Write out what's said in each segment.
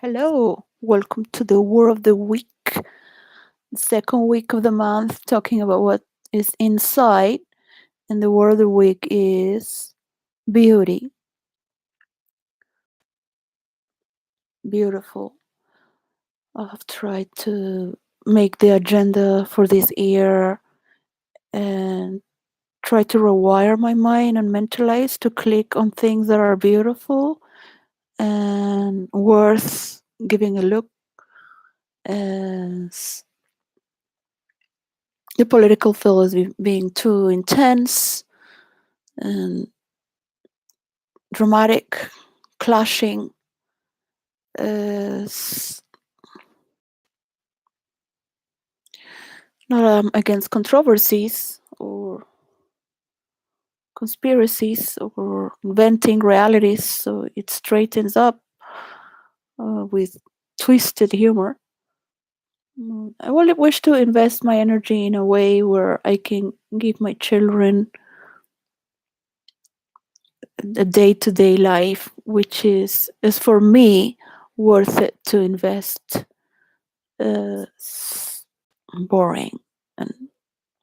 Hello, welcome to the word of the week, second week of the month, talking about what is inside. And the word of the week is beauty. Beautiful. I have tried to make the agenda for this year and try to rewire my mind and mentalize to click on things that are beautiful and worth giving a look. As the political field is being too intense and dramatic, clashing. Not against controversies or conspiracies or inventing realities, so it straightens up with twisted humor. I only wish to invest my energy in a way where I can give my children a day-to-day life, which is for me worth it to invest. Boring and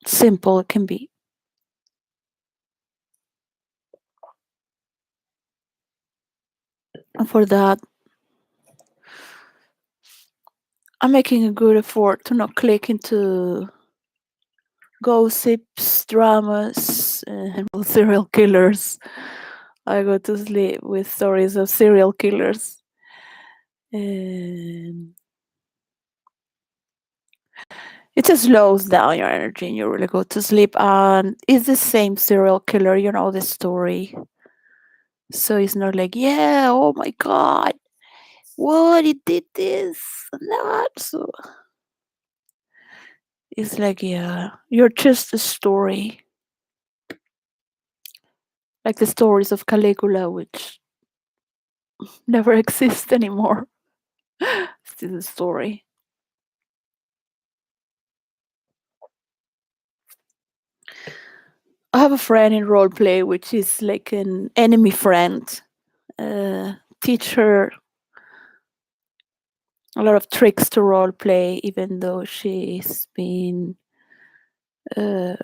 simple it can be. And for that, I'm making a good effort to not click into gossips, dramas, and serial killers. I go to sleep with stories of serial killers. And it just slows down your energy and you really go to sleep. And it's the same serial killer, you know the story. So it's not like, yeah, oh my God, what, he did this and that. So it's like, yeah, you're just a story. Like the stories of Caligula, which never exist anymore. Still a story. I have a friend in roleplay, which is like an enemy friend. Teach her a lot of tricks to roleplay, even though she's been very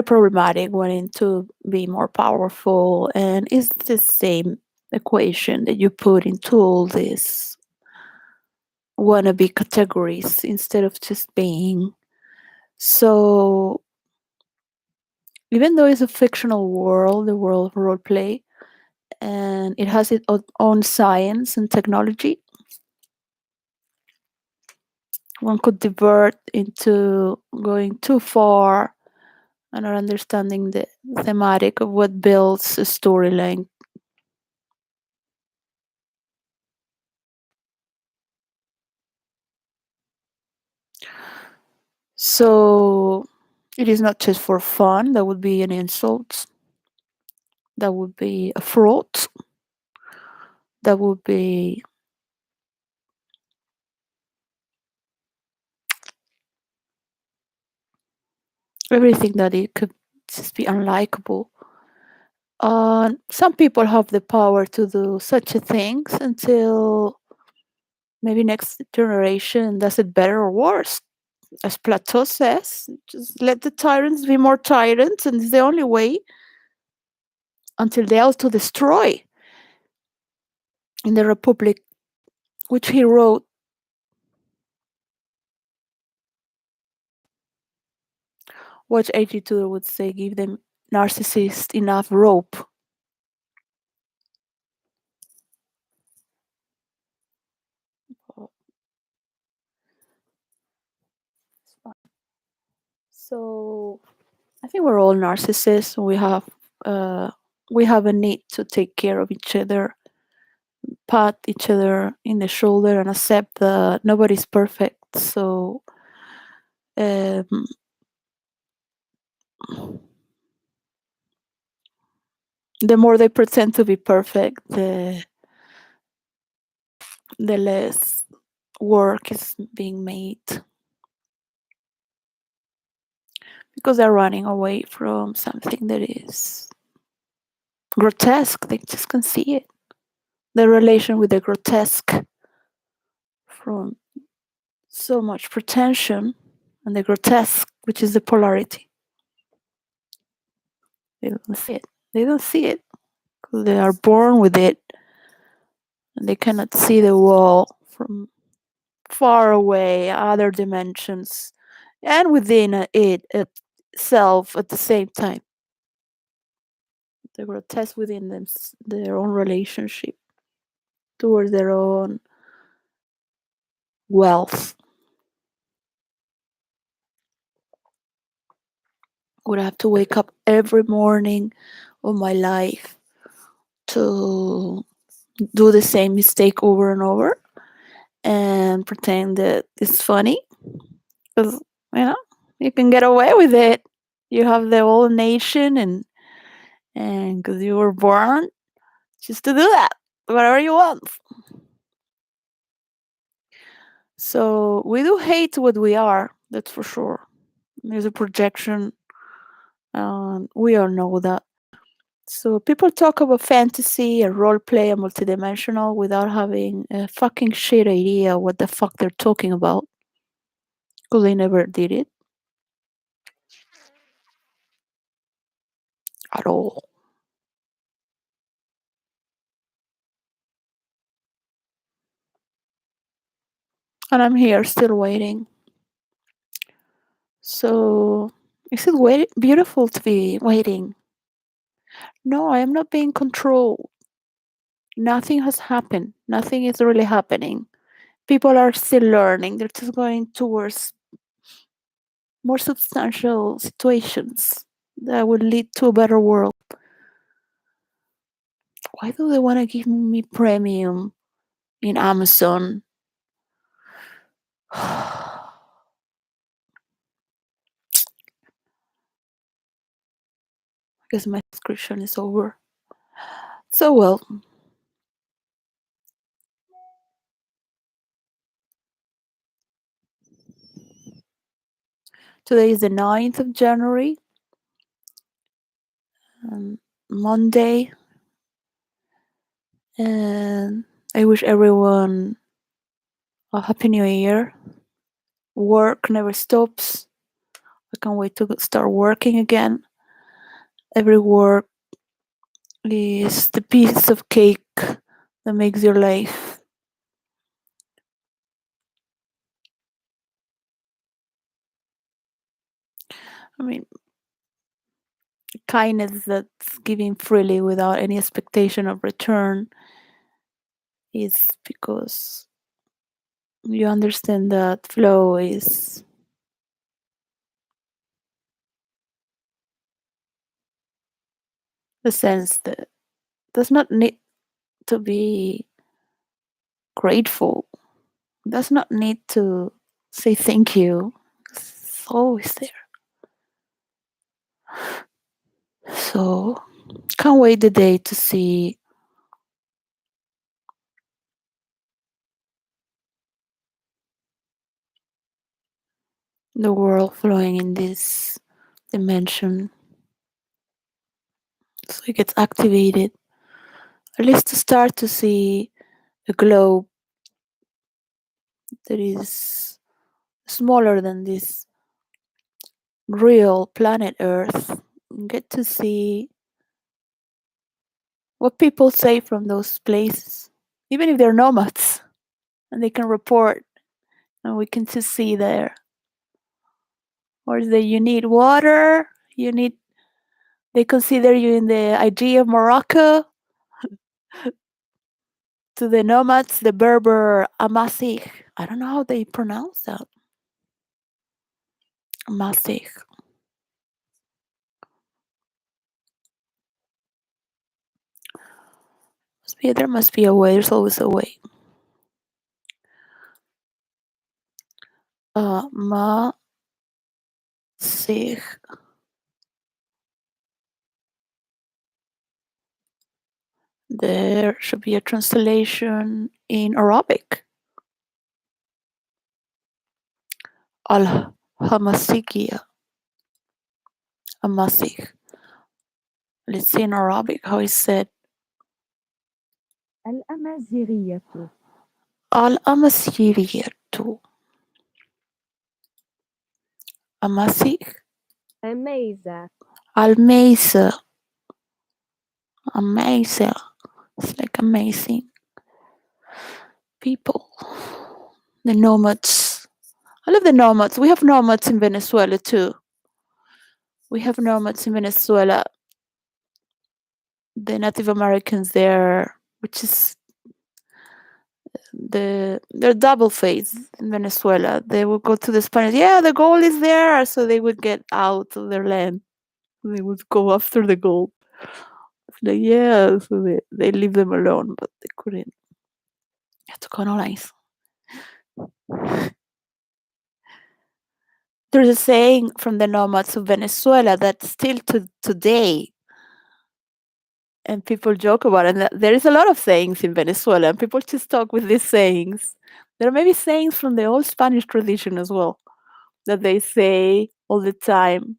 problematic, wanting to be more powerful. And it's the same equation that you put into all these wannabe categories instead of just being. So even though it's a fictional world, the world of roleplay, and it has its own science and technology, one could divert into going too far and not understanding the thematic of what builds a storyline. So it is not just for fun, that would be an insult, that would be a fraud, that would be everything that it could just be unlikable. Some people have the power to do such a things until maybe next generation does it better or worse. As Plato says, just let the tyrants be more tyrants, and it's the only way until they also destroy. In the Republic, which he wrote, what 𝙬𝙧𝙪 would say, give them narcissists enough rope. So I think we're all narcissists. We have a need to take care of each other, pat each other in the shoulder, and accept that nobody's perfect. So um, the more they pretend to be perfect, the less work is being made, because they're running away from something that is grotesque. They just can see it. The relation with the grotesque from so much pretension and the grotesque, which is the polarity. They don't see it. They don't see it because they are born with it and they cannot see the wall from far away, other dimensions, and within it itself at the same time. The grotesque within them, their own relationship towards their own wealth. Would have to wake up every morning of my life to do the same mistake over and over and pretend that it's funny because you can get away with it. You have the whole nation and because you were born just to do that, whatever you want. So we do hate what we are, that's for sure. There's a projection, we all know that. So people talk about fantasy and role play and multidimensional without having a fucking shit idea what the fuck they're talking about, because they never did it at all. And I'm here still waiting. So is it beautiful to be waiting? No, I am not being controlled. Nothing has happened. Nothing is really happening. People are still learning. They're just going towards more substantial situations that would lead to a better world. Why do they want to give me premium in Amazon? Because my subscription is over. So well. Today is the 9th of January. Monday. And I wish everyone a happy new year. Work never stops. I can't wait to start working again. Every work is the piece of cake that makes your life. I mean, kindness that's giving freely without any expectation of return is because you understand that flow is the sense that does not need to be grateful, does not need to say thank you. It's always there. So can't wait the day to see the world flowing in this dimension. So it gets activated. At least to start to see a globe that is smaller than this real planet Earth. Get to see what people say from those places, even if they're nomads, and they can report, and we can just see there. Or that you need water, they consider you in the idea of Morocco. To the nomads, the Berber Amasih. I don't know how they pronounce that. Amasih. There must be a way. There's always a way. Masih. There should be a translation in Arabic. Al-Hamasikia. Amasih. Let's see in Arabic how it's said. الأمازيغية. Al-Amasiriyatu. Amasi. أميزة. Al-Maysa. Amazing. It's like amazing. People. The nomads. I love the nomads. We have nomads in Venezuela too. We have nomads in Venezuela. The Native Americans there, which is they're double faced in Venezuela. They would go to the Spanish, yeah, the gold is there, so they would get out of their land. They would go after the gold. It's like, yeah, so they leave them alone, but they couldn't. You have to colonize. There's a saying from the nomads of Venezuela that still to today, and people joke about it. And there is a lot of sayings in Venezuela, and people just talk with these sayings. There are maybe sayings from the old Spanish tradition as well that they say all the time,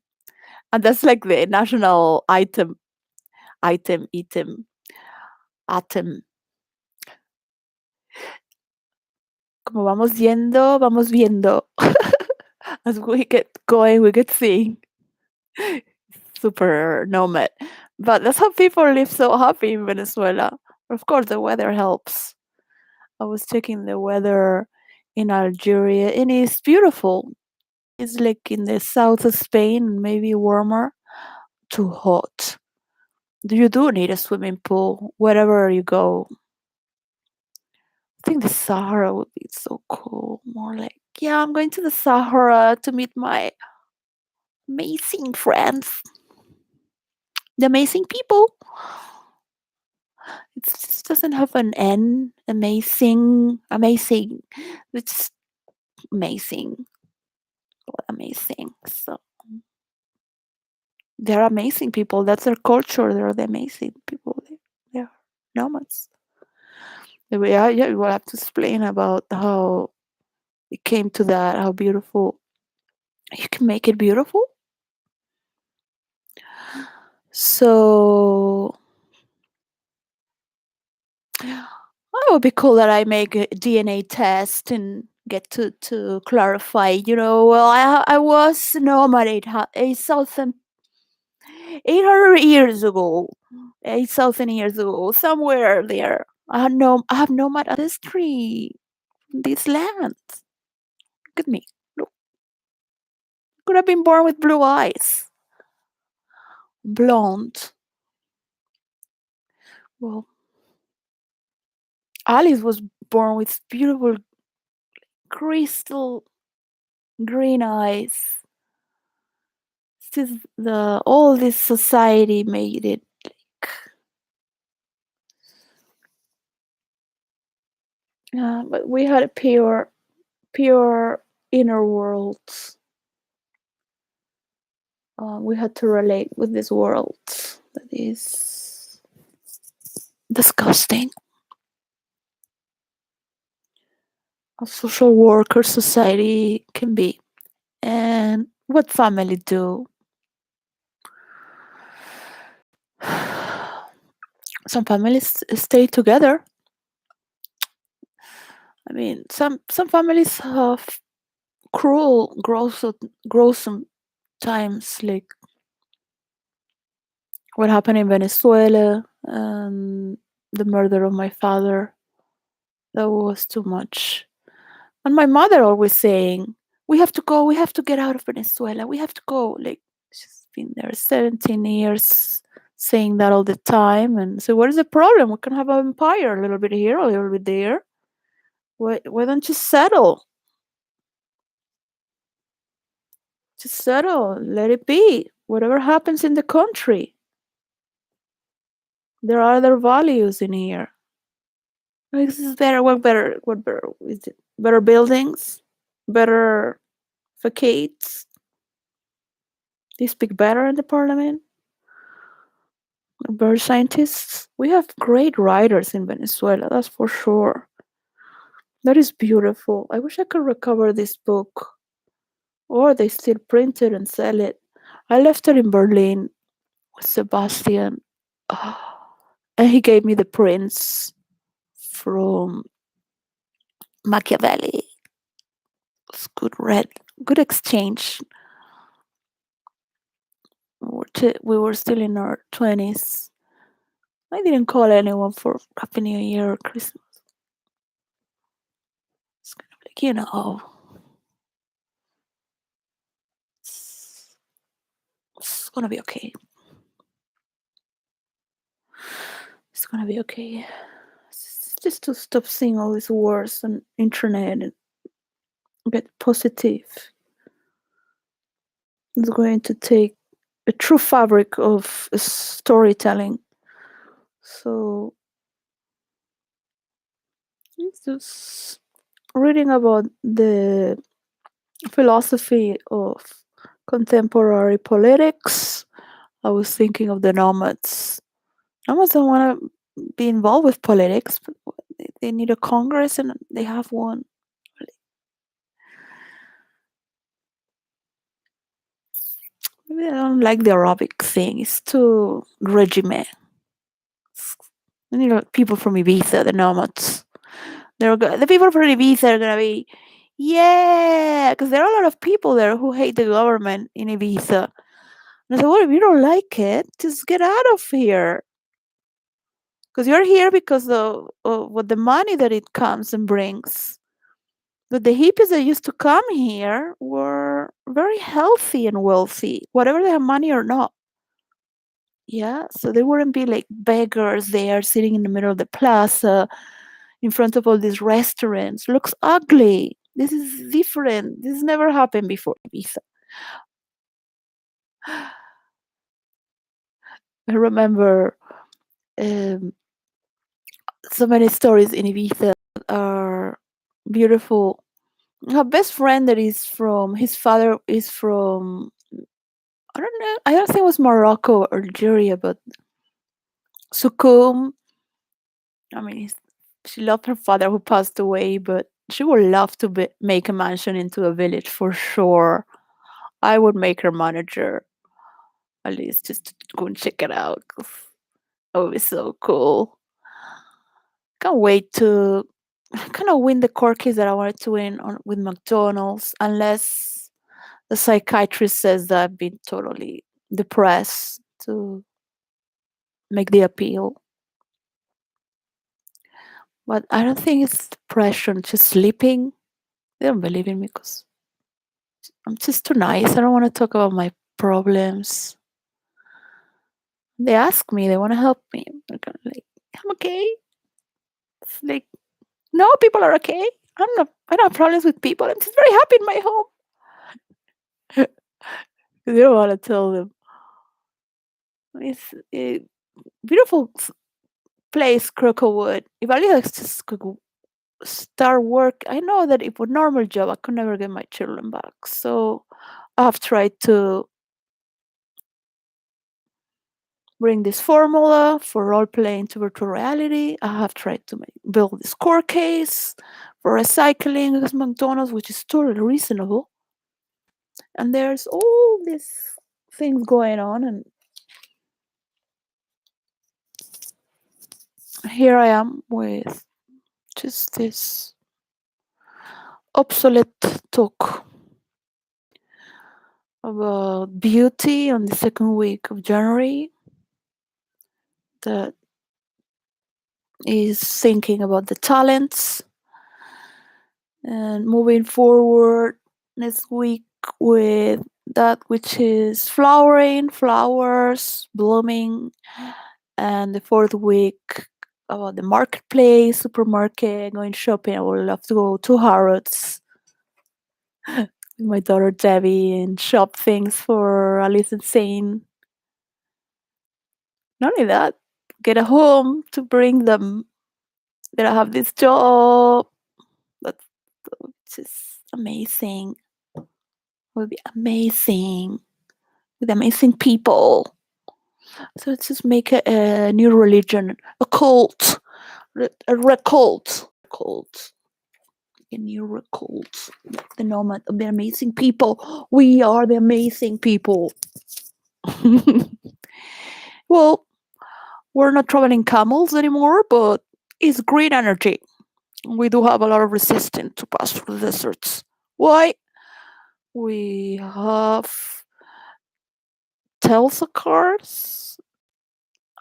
and that's like the national item, atem. Como vamos viendo. As we get going, we get seeing. Super nomad. But that's how people live so happy in Venezuela. Of course, the weather helps. I was checking the weather in Algeria, and it's beautiful. It's like in the south of Spain, maybe warmer, too hot. You do need a swimming pool wherever you go. I think the Sahara would be so cool. More like, yeah, I'm going to the Sahara to meet my amazing friends, the amazing people. It just doesn't have an N. Amazing. It's amazing. Amazing. So they're amazing people. That's their culture. They're the amazing people. They're nomads. Yeah, yeah, we'll have to explain about how it came to that, how beautiful. You can make it beautiful. So it would be cool that I make a DNA test and get to clarify. Well, I was nomad 8,800 years ago, 8,000 years ago, somewhere there. I have nomad ancestry in this land. Look at me. Look, could have been born with blue eyes, blonde. Well, Alice was born with beautiful crystal green eyes. It's just the all this society made it like, but we had a pure inner world. We had to relate with this world that is disgusting. A social worker society can be. And what family do? Some families stay together. I mean, some families have cruel, gruesome times, like what happened in Venezuela and the murder of my father. That was too much. And my mother always saying, "We have to go. We have to get out of Venezuela. We have to go." Like she's been there 17 years, saying that all the time. And so, what is the problem? We can have an empire, a little bit here, a little bit there. Why don't you settle? Just settle. Let it be. Whatever happens in the country, there are other values in here. Like, this is better. What better? What better is it? Better buildings, better facades. They speak better in the parliament. Bird scientists. We have great writers in Venezuela, that's for sure. That is beautiful. I wish I could recover this book. Or they still print it and sell it. I left it in Berlin with Sebastian. And he gave me the prince from Machiavelli. It's good read, good exchange. We were still in our 20s. I didn't call anyone for Happy New Year or Christmas. It's kind of like, it's gonna be okay. It's gonna be okay. Just to stop seeing all these wars on internet and get positive. It's going to take a true fabric of storytelling. So it's just reading about the philosophy of contemporary politics. I was thinking of the nomads. Nomads don't want to be involved with politics, but they need a congress and they have one. Maybe I don't like the Arabic thing. It's too regime. People from Ibiza, the nomads. The people from Ibiza are gonna be, yeah, because there are a lot of people there who hate the government in Ibiza. And I said, well, if you don't like it, just get out of here. Because you're here because of what the money that it comes and brings. But the hippies that used to come here were very healthy and wealthy, whatever they have money or not. Yeah, so they wouldn't be like beggars there sitting in the middle of the plaza in front of all these restaurants. Looks ugly. This is different. This never happened before Ibiza. I remember um, so many stories in Ibiza are beautiful. Her best friend that is from his father is from, I don't know, I don't think it was Morocco or Algeria, but Sukum. I mean, she loved her father who passed away, but she would love to make a mansion into a village for sure. I would make her manager, at least just to go and check it out. 'Cause that would be so cool. Can't wait to kind of win the court case that I wanted to win with McDonald's, unless the psychiatrist says that I've been totally depressed to make the appeal. But I don't think it's depression, just sleeping. They don't believe in me because I'm just too nice. I don't want to talk about my problems. They ask me, they want to help me. I'm kind of like, I'm okay. It's like, no, people are okay. I don't have problems with people. I'm just very happy in my home. They don't want to tell them. It's a beautiful place, Crookwood. If I just could start work, I know that if a normal job, I could never get my children back. So I have tried to bring this formula for role playing to virtual reality. I have tried to build this core case for recycling as McDonald's, which is totally reasonable. And there's all these things going on, and here I am with just this obsolete talk about beauty on the second week of January that is thinking about the talents and moving forward next week with that which is flowering, flowers, blooming, and the fourth week about the marketplace, supermarket, going shopping. I would love to go to Harrods with my daughter Debbie and shop things for Alice and Zane. Not only that, get a home to bring them. That I have this job. That's just amazing. It would be amazing with amazing people. So let's just make a new religion, a cult, a cult, a new cult. The nomad of the amazing people. We are the amazing people. Well, we're not traveling camels anymore, but it's green energy. We do have a lot of resistance to pass through the deserts. Why? We have Telsa cars.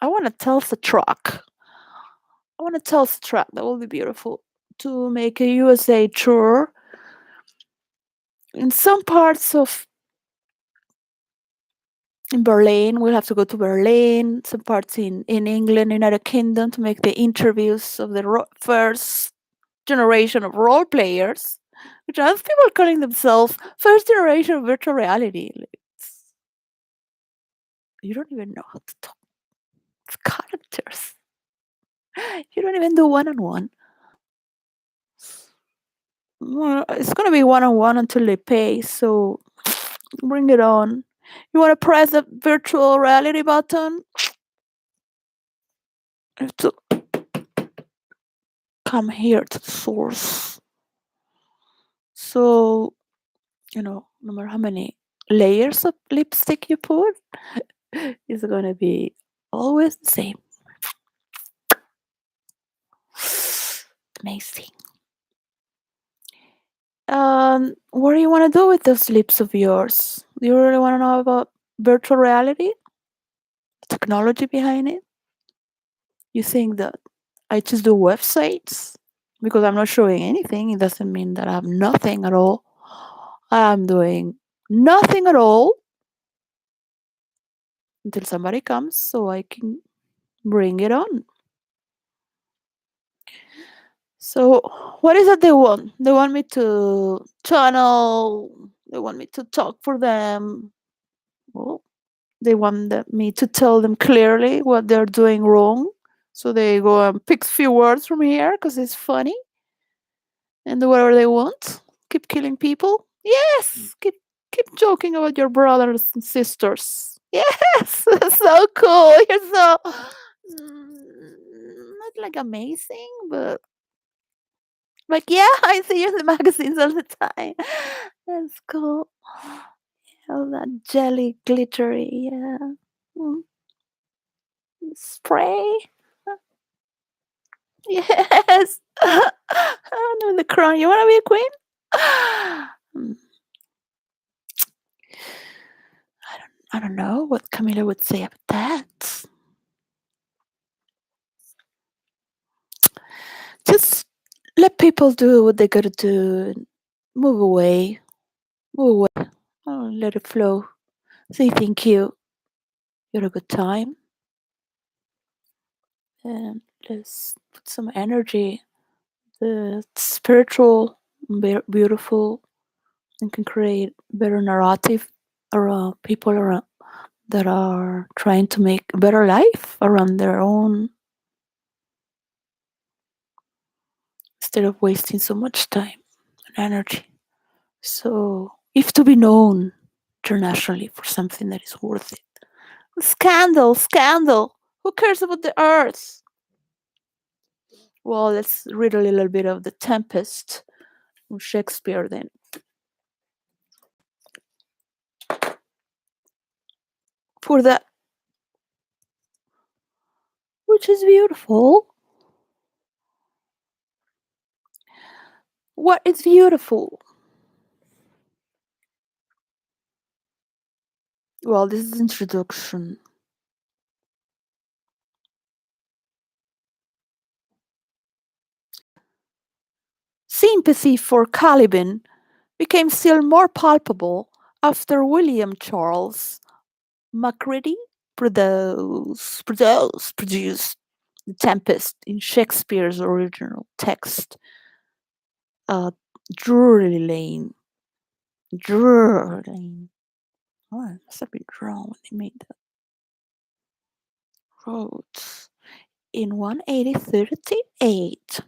I want a Telsa truck. I want a Telsa truck. That will be beautiful. To make a USA tour. In some parts of in Berlin, we'll have to go to Berlin. Some parts in England, United Kingdom, to make the interviews of the first generation of role players, which I have people calling themselves first generation of virtual reality. You don't even know how to talk with characters. You don't even do one on one. Well, it's gonna be one on one until they pay. So bring it on. You want to press the virtual reality button? You have to come here to the source. So no matter how many layers of lipstick you put, it's gonna be always the same. Amazing. What do you want to do with those lips of yours? Do you really want to know about virtual reality? Technology behind it? You think that I just do websites because I'm not showing anything? It doesn't mean that I have nothing at all. I'm doing nothing at all until somebody comes so I can bring it on. So, what is it they want? They want me to channel, they want me to talk for them. Well, they want me to tell them clearly what they're doing wrong. So they go and pick few words from here because it's funny and do whatever they want. Keep killing people. Yes, keep joking about your brothers and sisters. Yes, so cool. You're so not like amazing, but like yeah, I see you in the magazines all the time. That's cool. All that jelly glittery, yeah. Mm, spray. Yes. I know the crown. You want to be a queen? Mm, I don't know what Camila would say about that. Just let people do what they gotta do. Move away. Move away. Oh, let it flow. Say thank you. You had a good time. And let's put some energy. The spiritual, beautiful, and can create better narrative around people around that are trying to make a better life around their own instead of wasting so much time and energy. So, if to be known internationally for something that is worth it. Scandal, scandal. Who cares about the earth? Well, let's read a little bit of The Tempest from Shakespeare then. For that, which is beautiful. What is beautiful? Well, this is introduction. Sympathy for Caliban became still more palpable after William Charles Macready produced The Tempest in Shakespeare's original text, Drury Lane. Drury Lane. Oh, it must have been wrong when they made that. Wrote in 1838.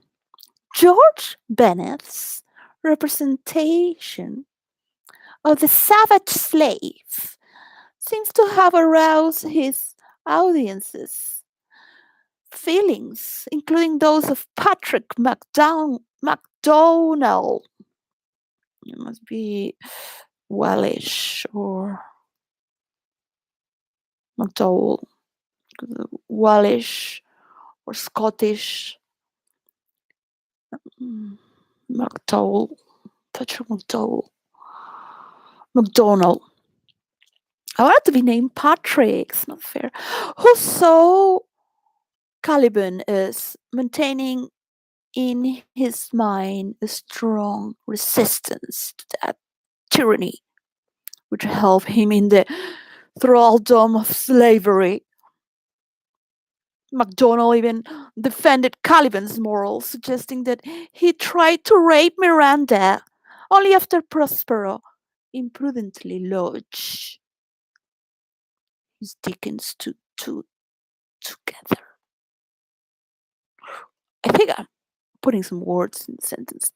George Bennett's representation of the savage slave seems to have aroused his audience's feelings, including those of Patrick MacDonald. It must be Welsh or McDowell. Welsh or Scottish. Mm, McDowell, Patrick McDowell, McDonald. I want to be named Patrick. It's not fair. Who saw Caliban as maintaining in his mind a strong resistance to that tyranny, which held him in the thraldom of slavery. MacDonald even defended Caliban's morals, suggesting that he tried to rape Miranda only after Prospero imprudently lodged his Dickens to together. I think I'm putting some words in the sentence.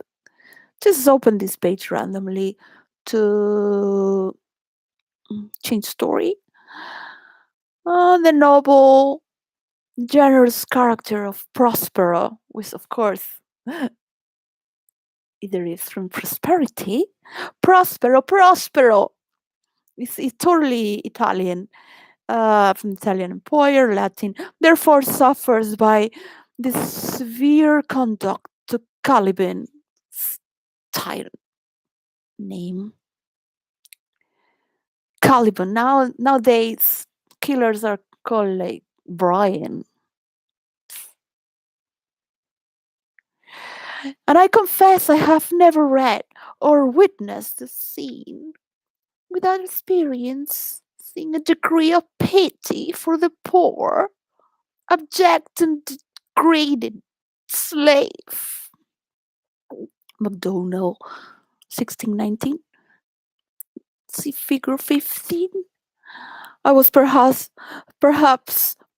Just open this page randomly to change story. The noble, generous character of Prospero, which of course either is from prosperity. Prospero. It's totally Italian, from Italian employer, Latin. Therefore, suffers by this severe conduct to Caliban, tyrant name. Caliban. Nowadays, killers are called like Brian. And I confess I have never read or witnessed the scene without experiencing a degree of pity for the poor, abject and degraded slave. McDonald, 1619. See figure 15. I was perhaps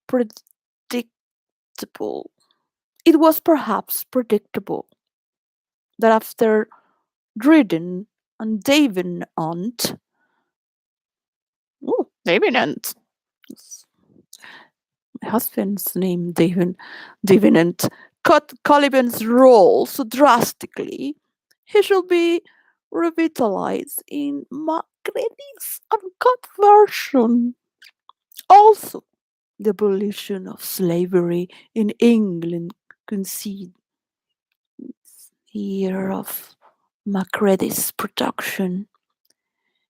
predictable. It was perhaps predictable that after Dryden and Davenant, Davenant, my husband's name Davenant, cut Caliban's role so drastically, he shall be revitalized in Macready's uncut version. Also, the abolition of slavery in England concedes year of Macready's production.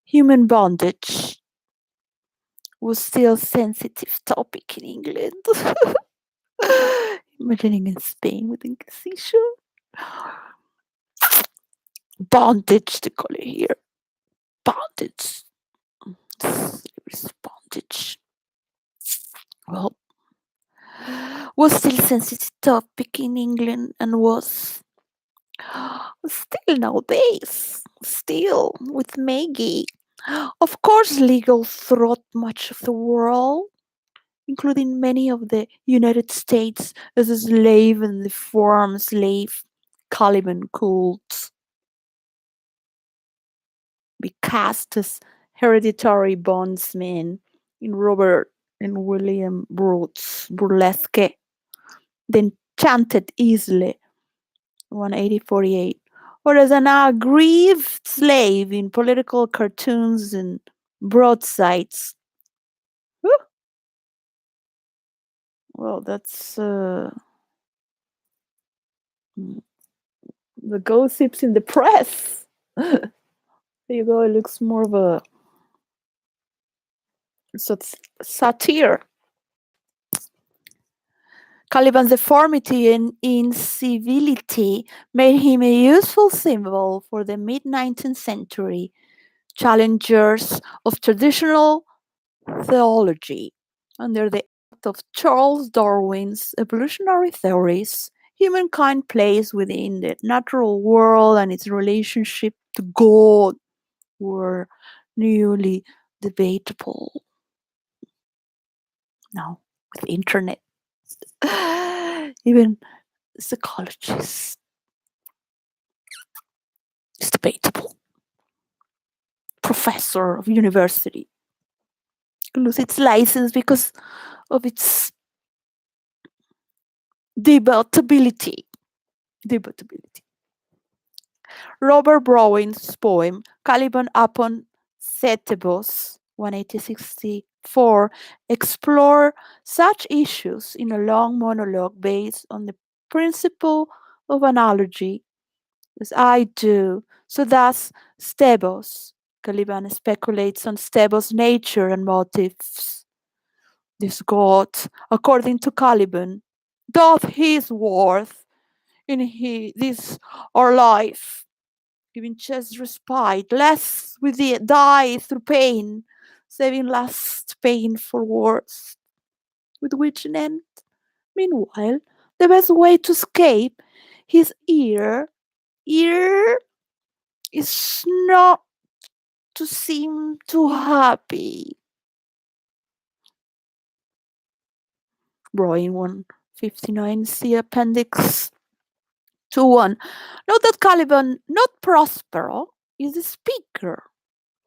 Human bondage was still a sensitive topic in England. Imagining in Spain with Inquisition. Bondage, they call it here. Bondage. Bondage. Well, was still a sensitive topic in England and was still nowadays. Still with Maggie. Of course, legal throughout much of the world, including many of the United States, as a slave and the form slave Caliban could be cast as hereditary bondsmen in Robert and William Brute's burlesque, The Enchanted Isle, 1848, or as an aggrieved slave in political cartoons and broadsides. Well, that's the gossips in the press. There you go. It looks more of a satire. Caliban's deformity and incivility made him a useful symbol for the mid-19th century challengers of traditional theology. Under the act of Charles Darwin's evolutionary theories, humankind plays within the natural world and its relationship to God were newly debatable. Now, with the internet, even psychologists, it's debatable. Professor of university lose its license because of its debatability. Robert Browning's poem Caliban upon Setebos, 1860 4 explore such issues in a long monologue based on the principle of analogy, as I do. So thus, Stebos. Caliban speculates on Stebos' nature and motives. This god, according to Caliban, doth his worth in this our life, giving just respite, less with the die through pain, saving last pain for worse, with which an end. Meanwhile, the best way to escape his ear is not to seem too happy. Drawing 159, see Appendix 2.1. Note that Caliban, not Prospero, is the speaker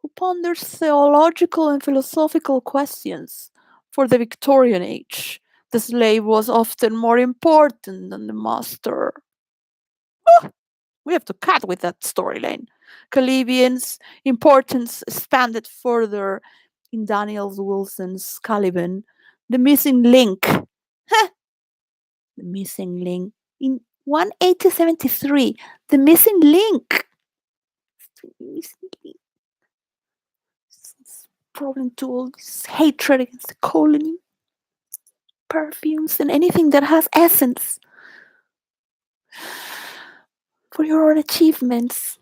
who ponders theological and philosophical questions. For the Victorian age, the slave was often more important than the master. We have to cut with that storyline. Caliban's importance expanded further in Daniel Wilson's Caliban, The Missing Link. The Missing Link. In 1873, The Missing Link. Problem to all this hatred against the colony, perfumes, and anything that has essence for your own achievements,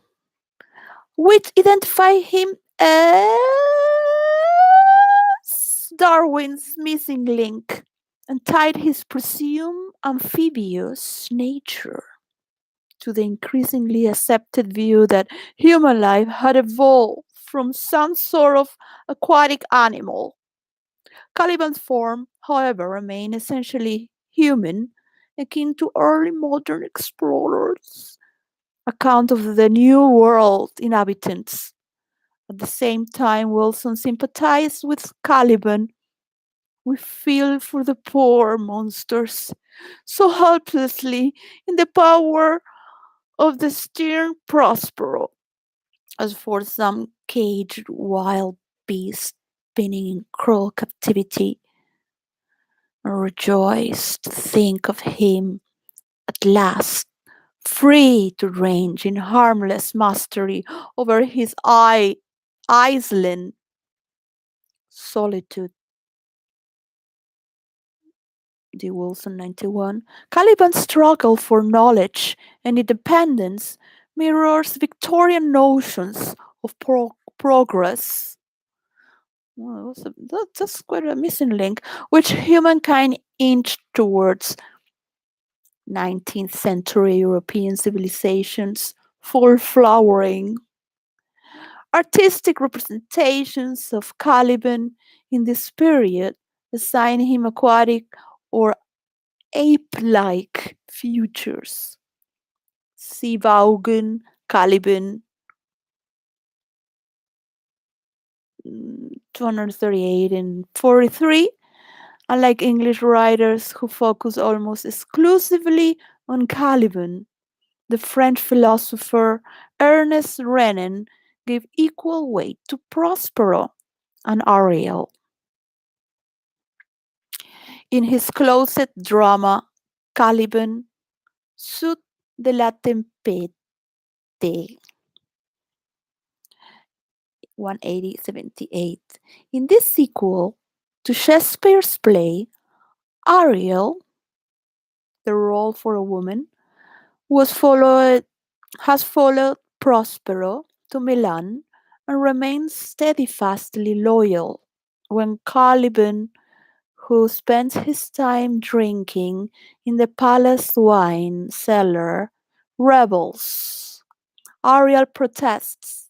which identify him as Darwin's missing link and tied his presumed amphibious nature to the increasingly accepted view that human life had evolved from some sort of aquatic animal. Caliban's form, however, remained essentially human, akin to early modern explorers' account of the New World inhabitants. At the same time, Wilson sympathized with Caliban. We feel for the poor monsters so helplessly in the power of the stern Prospero, as for some caged wild beast spinning in cruel captivity, and rejoice to think of him at last free to range in harmless mastery over his island solitude. D. Wilson 91. Caliban's struggle for knowledge and independence mirrors Victorian notions of progress. Well, that's quite a missing link, which humankind inched towards 19th century European civilizations full flowering. Artistic representations of Caliban in this period assign him aquatic or ape-like features. See Vaughan, Caliban, 238 and 43. Unlike English writers who focus almost exclusively on Caliban, the French philosopher Ernest Renan gave equal weight to Prospero and Ariel. In his closet drama Caliban, Sud de la Tempête, 180-78. In this sequel to Shakespeare's play, Ariel, the role for a woman, has followed Prospero to Milan and remains steadfastly loyal. When Caliban, who spends his time drinking in the palace wine cellar, rebels, Ariel protests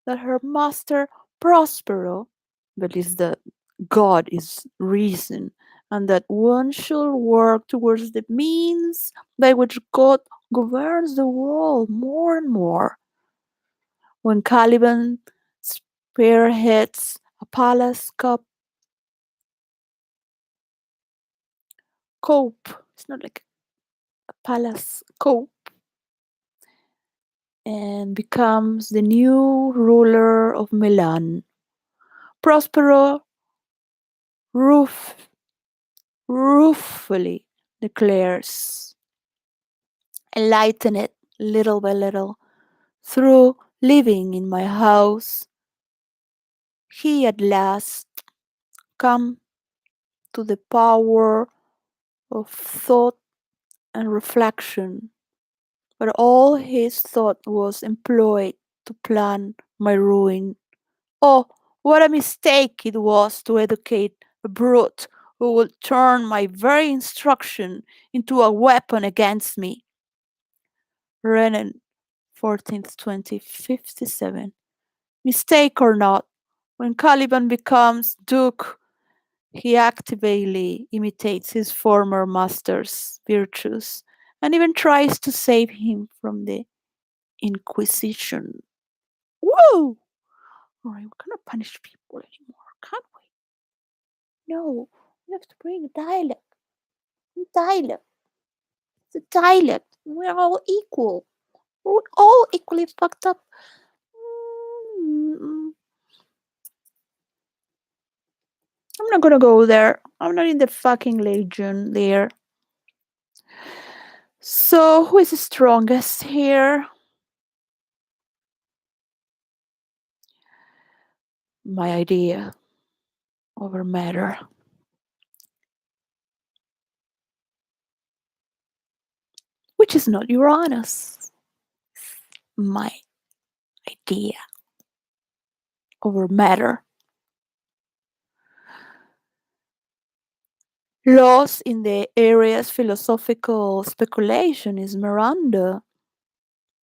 that her master Prospero believes that God is reason and that one should work towards the means by which God governs the world more and more. When Caliban spearheads a palace cope, it's not like a palace cope, and becomes the new ruler of Milan. Prospero roof, ruefully declares, enlighten it little by little through living in my house. He at last come to the power of thought and reflection, but all his thought was employed to plan my ruin. Oh, what a mistake it was to educate a brute who would turn my very instruction into a weapon against me. Renan, 14th, 2057. Mistake or not, when Caliban becomes Duke, he actively imitates his former master's virtues and even tries to save him from the Inquisition. Woo! Alright, we cannot punish people anymore, can we? No, we have to bring dialect. Dialect. It's a dialect. We're all equal. We're all equally fucked up. Mm, I'm not gonna go there. I'm not in the fucking legion there. So, who is the strongest here? My idea over matter, which is not Uranus. My idea over matter. Lost in the area's philosophical speculation is Miranda,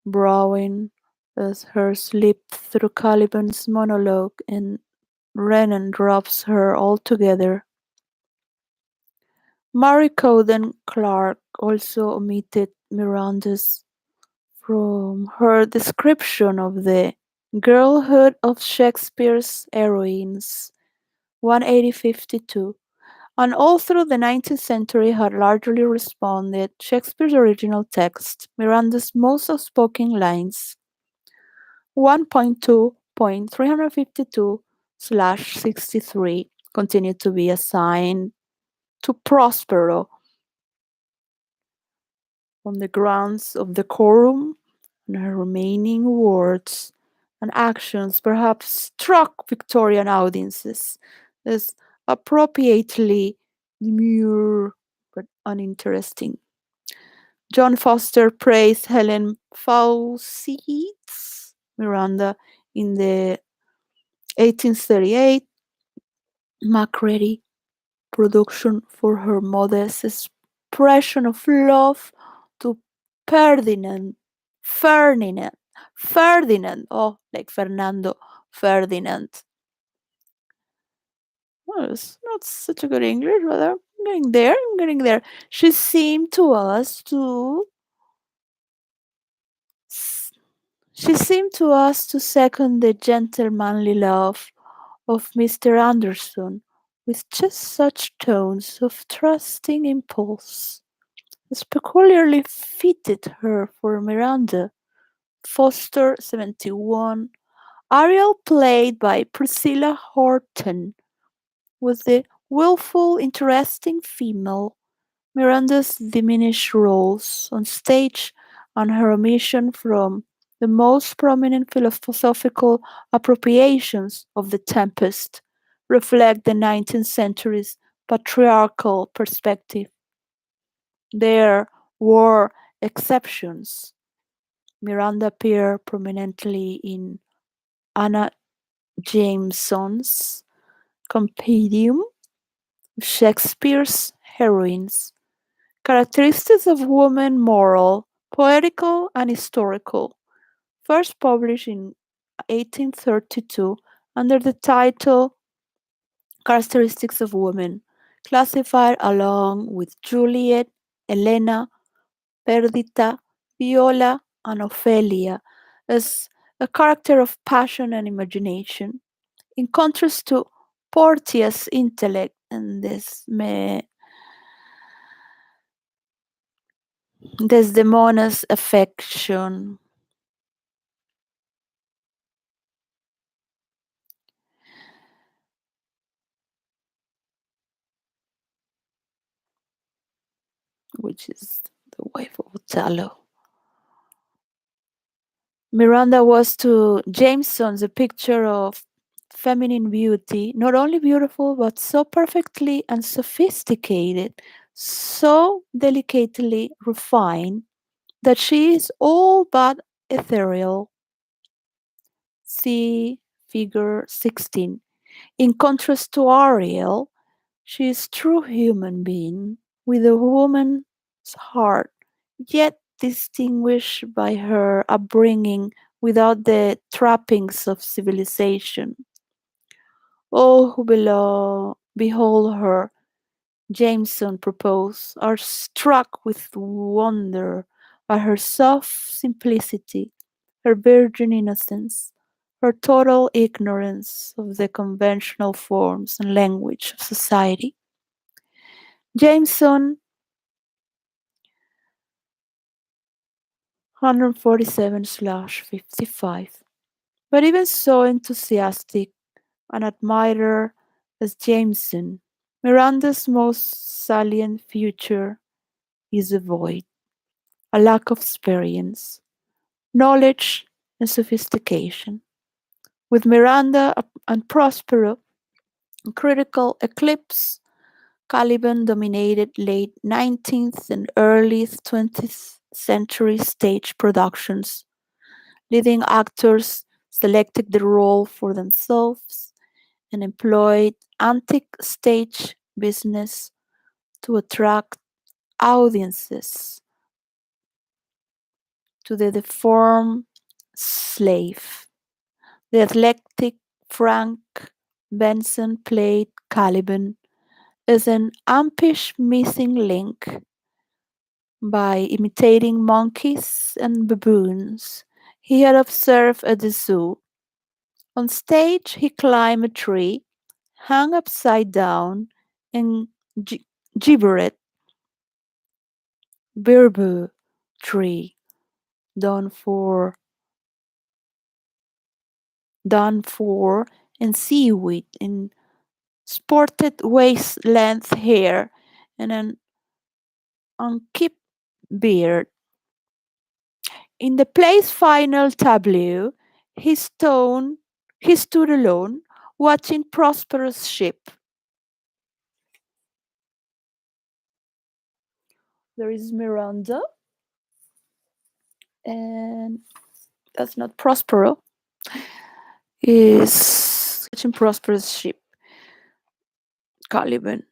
bowing as her slip through Caliban's monologue, and Renan drops her altogether. Mary Cowden Clarke also omitted Miranda's from her description of the girlhood of Shakespeare's heroines, 18052, and all through the 19th century had largely responded Shakespeare's original text. Miranda's most outspoken lines, 1.2.352/63, continue to be assigned to Prospero on the grounds of decorum, and her remaining words and actions perhaps struck Victorian audiences as appropriately demure but uninteresting. John Foster praised Helen Faucet's Miranda in the 1838 Macready production for her modest expression of love to Ferdinand. Ferdinand. Ferdinand. Oh, like Fernando. Ferdinand. Well, it's not such a good English, but I'm getting there. I'm getting there. She seemed to us to. She seemed to us to second the gentlemanly love of Mr. Anderson, with just such tones of trusting impulse as peculiarly fitted her for Miranda. Foster 71. Ariel, played by Priscilla Horton, was the willful, interesting female. Miranda's diminished roles on stage and her omission from the most prominent philosophical appropriations of The Tempest reflect the 19th century's patriarchal perspective. There were exceptions. Miranda appeared prominently in Anna Jameson's compendium of Shakespeare's heroines. Characteristics of Women Moral, Poetical and Historical, first published in 1832 under the title Characteristics of Women, classified along with Juliet, Helena, Perdita, Viola, and Ophelia as a character of passion and imagination, in contrast to Portia's intellect and Desdemona's affection. which is the wife of Othello. Miranda was to Jameson the picture of feminine beauty, not only beautiful, but so perfectly and sophisticated, so delicately refined, that she is all but ethereal. See figure 16. In contrast to Ariel, she is true human being with a woman's heart, yet distinguished by her upbringing without the trappings of civilization. All who behold her, Jameson proposed, are struck with wonder at her soft simplicity, her virgin innocence, her total ignorance of the conventional forms and language of society. Jameson 147/55. But even so enthusiastic an admirer as Jameson, Miranda's most salient feature is a void, a lack of experience, knowledge, and sophistication. With Miranda and Prospero in critical eclipse, Caliban dominated late 19th and early 20th century stage productions. Leading actors selected the role for themselves and employed antique stage business to attract audiences to the deformed slave. The athletic Frank Benson played Caliban as an impish missing link by imitating monkeys and baboons he had observed at the zoo. On stage, he climbed a tree, hung upside down, and gibbered "Birbo tree, done for, done for," and seaweed, and sported waist-length hair, and an unkempt beard. In the play's final tableau, he stood alone, watching Prospero's ship. There is Miranda, and that's not Prospero, is watching Prospero's ship, Caliban.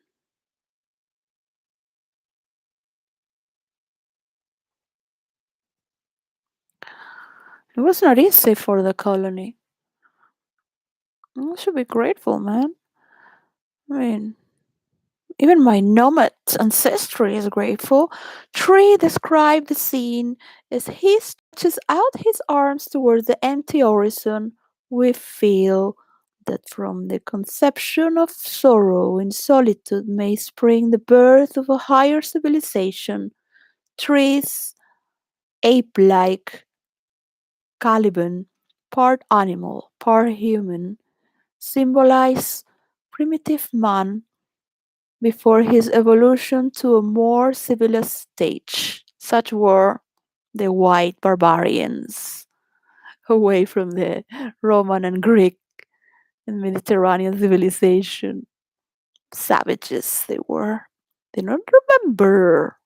It was not easy for the colony. I should be grateful, man. I mean, even my nomad ancestry is grateful. Tree described the scene as he stretches out his arms towards the empty horizon. We feel that from the conception of sorrow in solitude may spring the birth of a higher civilization. Trees, ape like Caliban, part animal, part human, symbolize primitive man before his evolution to a more civilized stage. Such were the white barbarians, away from the Roman and Greek and Mediterranean civilization. Savages they were. They don't remember.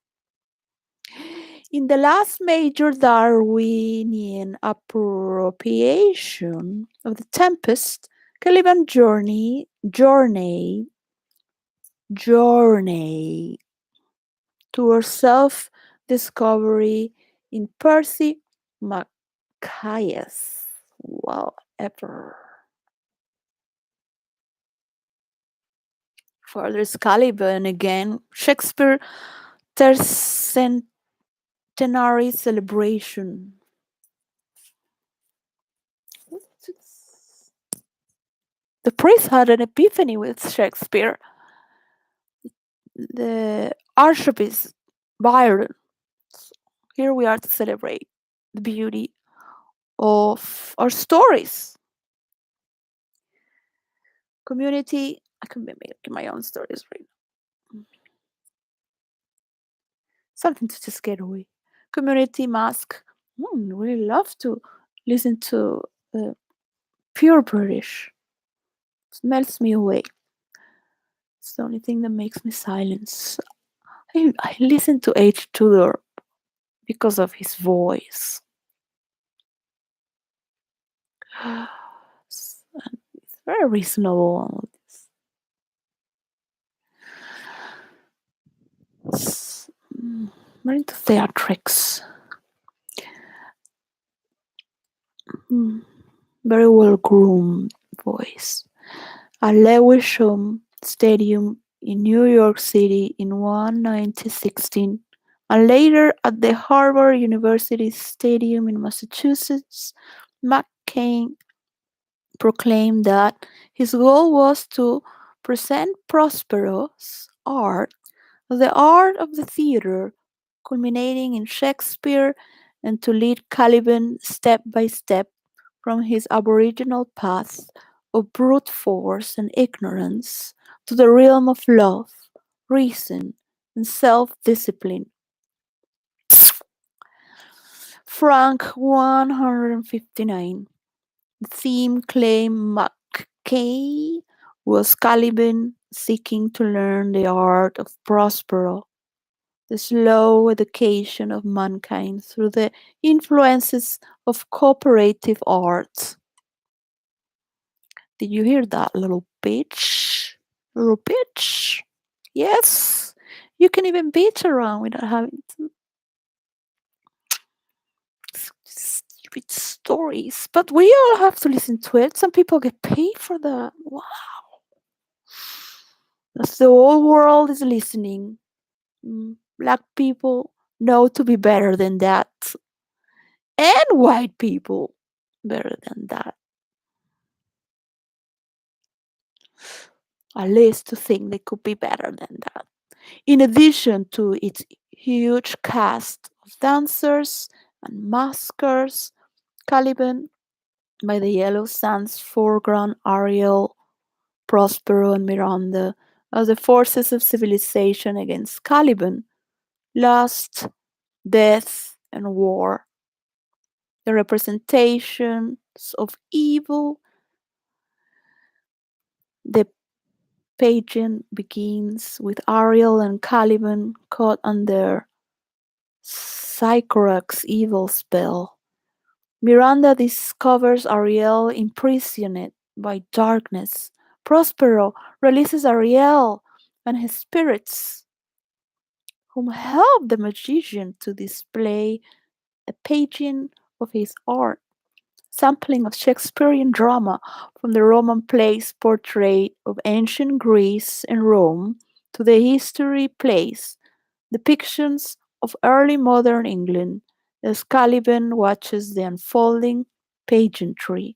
In the last major Darwinian appropriation of the Tempest, Caliban journey towards self-discovery in Percy Mackaye's Whatever. Further Caliban again, Shakespeare tercentenary celebration. The priest had an epiphany with Shakespeare. The Archbishop Byron. Here we are to celebrate the beauty of our stories. Community, I can be making my own stories right now. something to just get away. Community mask. Really love to listen to uh, pure British. Melts me away. It's the only thing that makes me silence. I listen to H. Tudor because of his voice. It's very reasonable. It's, We're into theatrics. Mm, Very well groomed voice. At Lewisham Stadium in New York City in 1916, and later at the Harvard University Stadium in Massachusetts, McCain proclaimed that his goal was to present Prospero's art as the art of the theatre, culminating in Shakespeare, and to lead Caliban step by step from his aboriginal path of brute force and ignorance to the realm of love, reason, and self discipline. Frank 159. The theme claimed Mackay was Caliban seeking to learn the art of Prospero, the slow education of mankind through the influences of cooperative arts. Did you hear that, little bitch? Little bitch? Yes, you can even bitch around without having to stupid stories. But we all have to listen to it. Some people get paid for that. Wow. As the whole world is listening. Black people know to be better than that. And white people better than that. At least to think they could be better than that. In addition to its huge cast of dancers and maskers, Caliban by the Yellow Sands foreground Ariel, Prospero, and Miranda as the forces of civilization against Caliban, lust, death, and war. The representations of evil, the pageant begins with Ariel and Caliban caught under Sycorax's evil spell. Miranda discovers Ariel imprisoned by darkness. Prospero releases Ariel and his spirits, whom help the magician to display a pageant of his art, sampling of Shakespearean drama from the Roman plays portrait of ancient Greece and Rome to the history plays depictions of early modern England as Caliban watches the unfolding pageantry.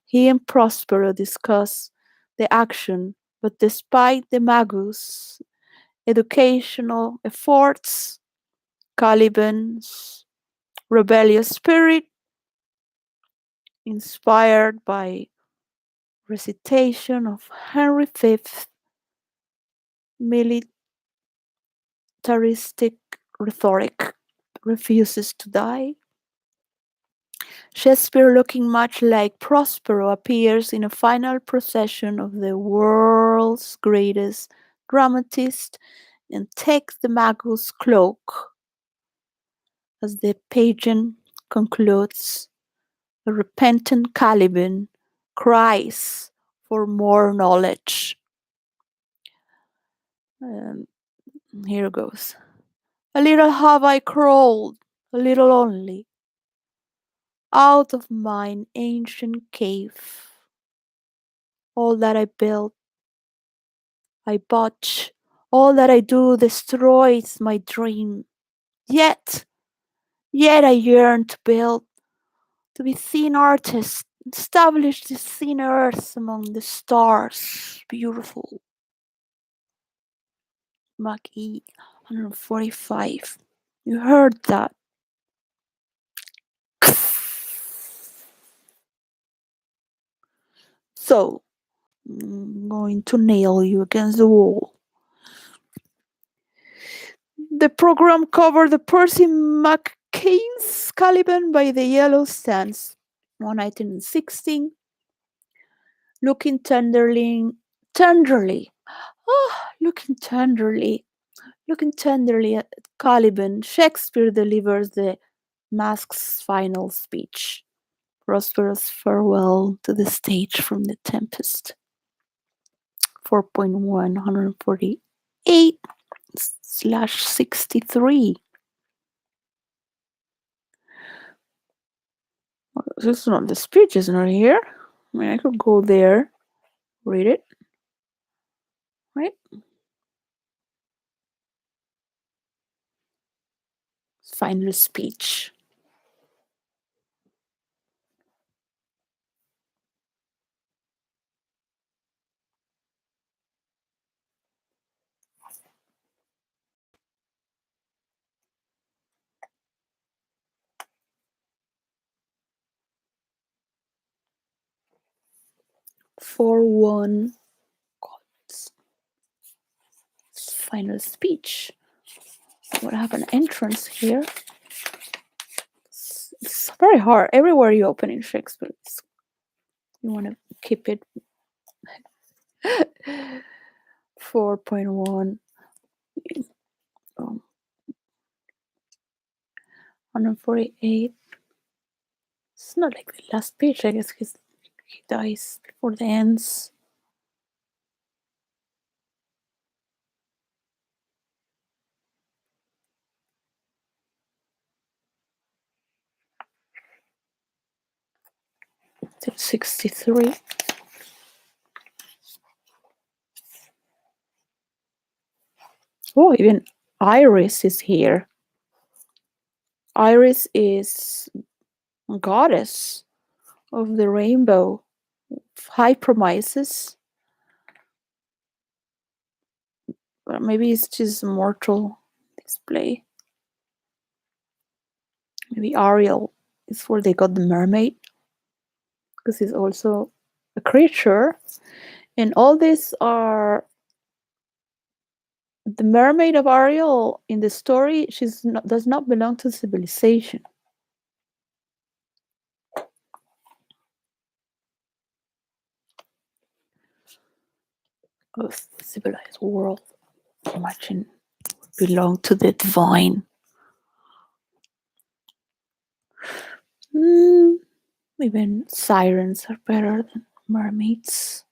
He and Prospero discuss the action, but despite the magus' educational efforts, Caliban's rebellious spirit, inspired by recitation of Henry V's militaristic rhetoric, refuses to die. Shakespeare, looking much like Prospero, appears in a final procession of the world's greatest dramatist and takes the magus' cloak. As the pageant concludes, the repentant Caliban cries for more knowledge. Um, Here goes. A little have I crawled, a little only, out of mine ancient cave. All that I built, I botch. All that I do destroys my dream. Yet, yet I yearn to build, to be seen artist, establish this thin earth among the stars. Beautiful. Mach E 145. You heard that. So, I'm going to nail you against the wall. The program covered the Percy McCain's Caliban by the Yellow Sands, 1916, looking tenderly, looking tenderly at Caliban. Shakespeare delivers the mask's final speech. Prosperous farewell to the stage from the Tempest. 4.148/63. This is not the speech, is not here. I mean, I could go there, read it, right? Final speech. For one God's final speech. What have an entrance here? It's very hard. Everywhere you open in Shakespeare, you want to keep it. 4.1. 148. It's not like the last page. I guess he dies before the ends. Till 63. Oh, even Iris is here. Iris is a goddess of the rainbow, high promises. Or maybe it's just mortal display. Maybe Ariel is where they got the mermaid, because it's also a creature. And all these are the mermaid of Ariel in the story. Does not belong to civilization. Of the civilized world, imagine, belong to the divine. Even sirens are better than mermaids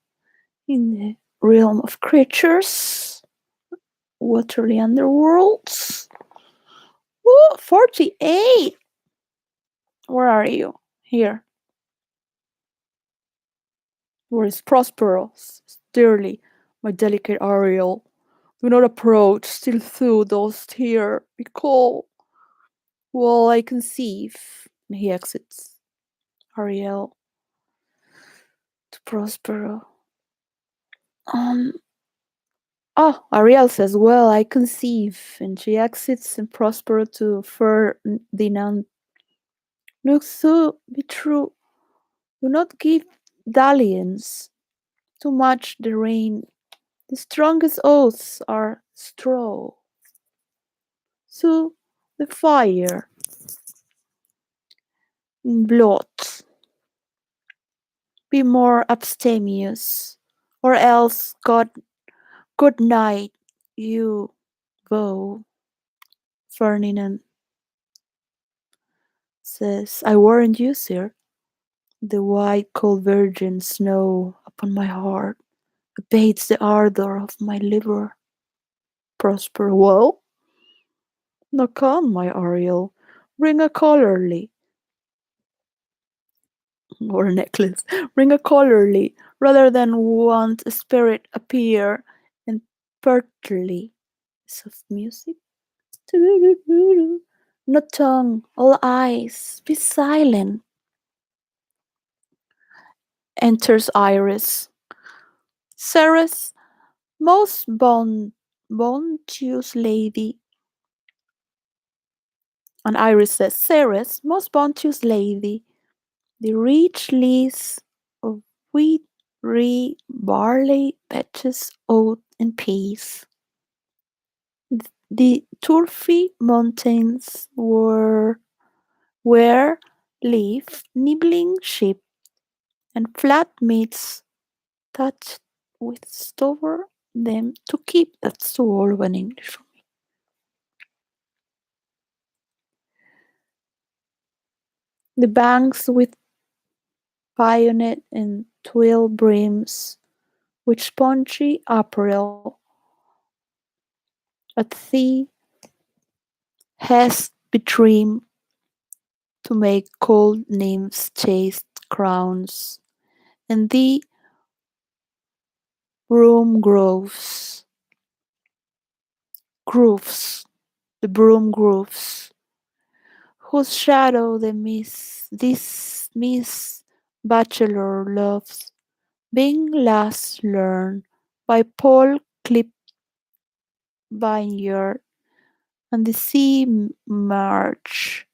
in the realm of creatures, watery underworlds. Ooh, 48. Where are you? Here. Where is Prosperous? Dearly, my delicate Ariel, do not approach, still through those here, recall, while I conceive. And he exits. Ariel to Prospero. Ariel says, well, I conceive, and she exits, and Prospero to Ferdinand. Look so be true. Do not give dalliance. Too much the rain. The strongest oaths are straw. So the fire in blood. Be more abstemious, or else good night you go. Ferdinand says, I warned you, sir. The white cold virgin snow upon my heart abates the ardor of my liver. Prosper well? Now come, my Ariel, bring a collarly or a necklace. Bring a collarly, rather than want a spirit appear and pertly. Soft music. No tongue, all eyes, be silent. Enters Iris. Ceres, most bounteous lady. And Iris says, Ceres, most bounteous lady, the rich lees of wheat, rye, barley, vetches, oat, and peas. The turfy mountains where live nibbling sheep, and flat meats touched with over them to keep that's too old in English for me. The banks with pionet and twill brims, with spongy apparel, at thee hast betrim to make cold nymphs chaste crowns, and the broom grooves, the broom grooves, whose shadow this Miss Bachelor loves, being last learned by Paul Clip Vineyard, and the sea march,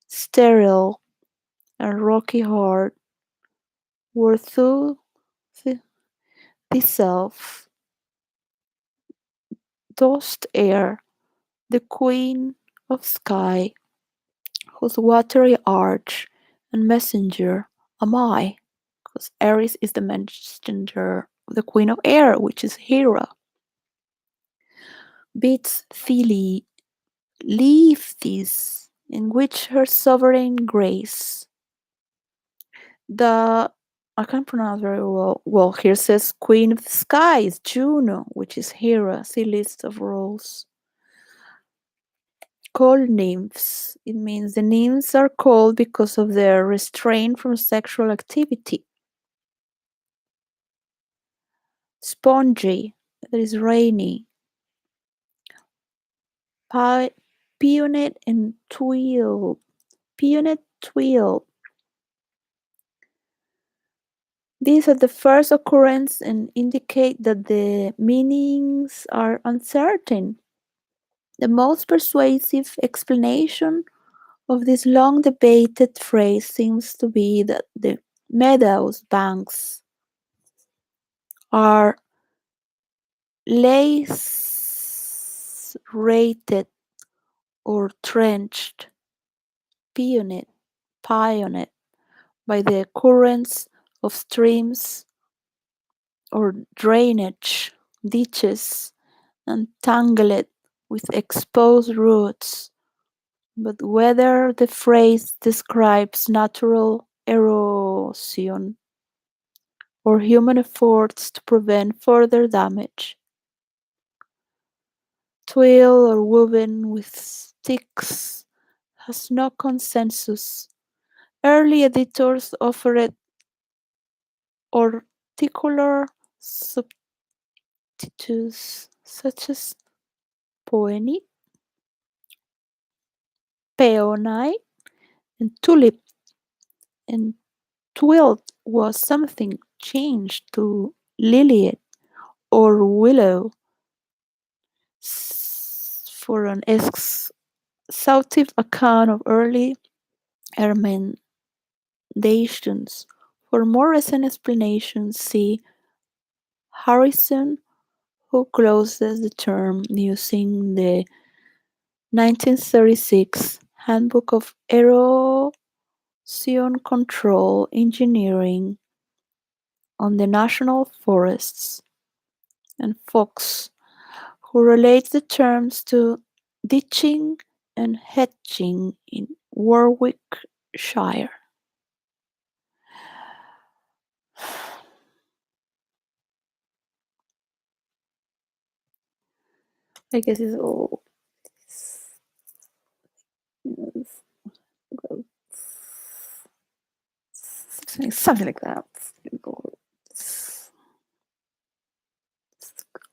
sterile and rocky hard, were through the self tossed air, the queen of sky, whose watery arch and messenger am I, because Ares is the messenger of the queen of air, which is Hera, bids Thele leave this, in which her sovereign grace, the I can't pronounce very well. Well, here says Queen of the Skies, Juno, which is Hera. See list of roles. Called nymphs. It means the nymphs are called because of their restraint from sexual activity. Spongy, that is rainy. Peonate and twill. Peonate, twill. These are the first occurrence and indicate that the meanings are uncertain. The most persuasive explanation of this long debated phrase seems to be that the meadows banks are lacerated or trenched, pioneered, pioneered by the currents of streams or drainage ditches and tangled with exposed roots. But whether the phrase describes natural erosion or human efforts to prevent further damage, twill or woven with sticks has no consensus. Early editors offered articular substitutes such as poenite, peonite, and tulip, and twill was something changed to liliet or willow for an exhaustive account of early emendations. For more recent explanations, see Harrison, who closes the term using the 1936 Handbook of Erosion Control Engineering on the National Forests, and Fox, who relates the terms to ditching and hedging in Warwickshire. I guess it's all something like that.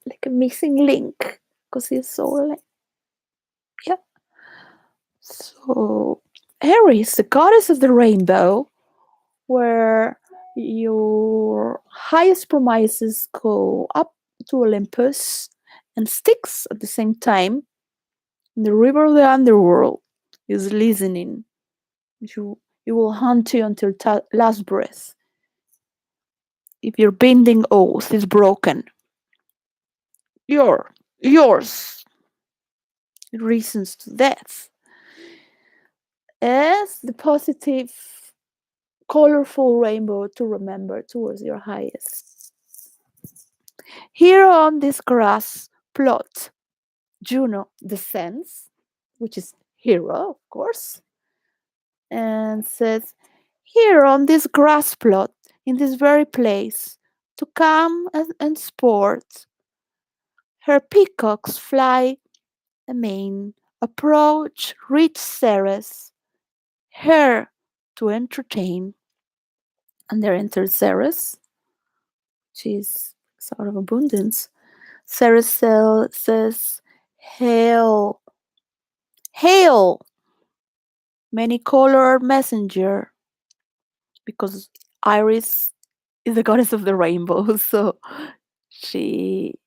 Like a missing link because it's so like, yeah. So Aries, the goddess of the rainbow, where your highest promises go up to Olympus and Styx at the same time. And the river of the underworld is listening. You will hunt you until last breath. If your binding oath is broken, you're yours. reasons to death, as the positive, colorful rainbow to remember towards your highest. Here on this grass plot, Juno descends, which is hero, of course, and says, "Here on this grass plot, in this very place, to come and sport, her peacocks fly amain, approach rich Ceres, her to entertain." And there enters Ceres, which is sort of abundance. Ceres says, "Hail, hail, many colored messenger," because Iris is the goddess of the rainbow, so she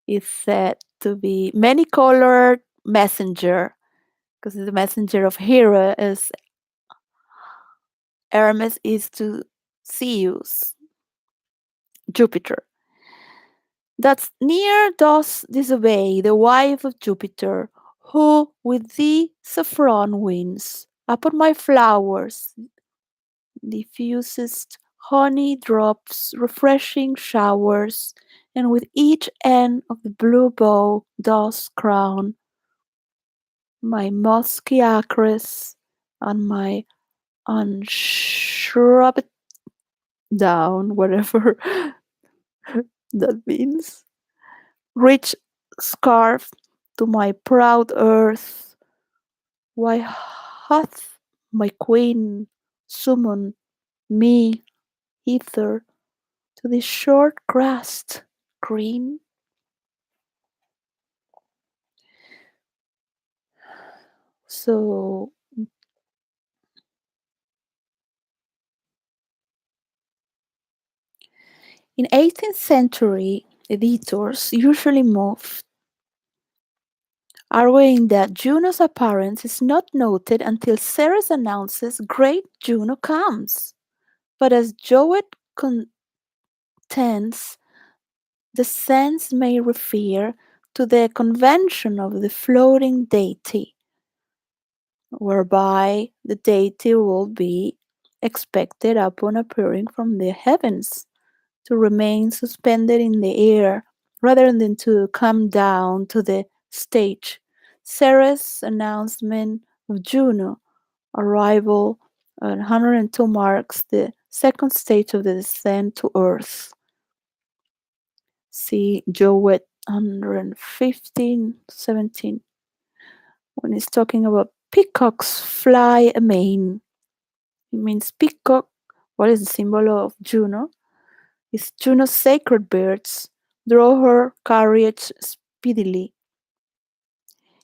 is said to be many colored messenger, because the messenger of Hera is Hermes is to Zeus, Jupiter. That's near does disobey the wife of Jupiter, who with thee saffron wins upon my flowers diffusest honey drops, refreshing showers, and with each end of the blue bow dost crown my musky acres and my unshrubed down, whatever that means, rich scarf to my proud earth. Why hath my queen summoned me hither to this short grassed green? So in 18th century, editors usually moved, arguing that Juno's appearance is not noted until Ceres announces great Juno comes. But as Jowett contends, the sense may refer to the convention of the floating deity, whereby the deity will be expected upon appearing from the heavens to remain suspended in the air rather than to come down to the stage. Ceres' announcement of Juno arrival at 102 marks the second stage of the descent to Earth. See Jowett 115-17 when he's talking about peacocks fly amain. It means peacock, what is the symbol of Juno? Is Juno's sacred birds draw her carriage speedily.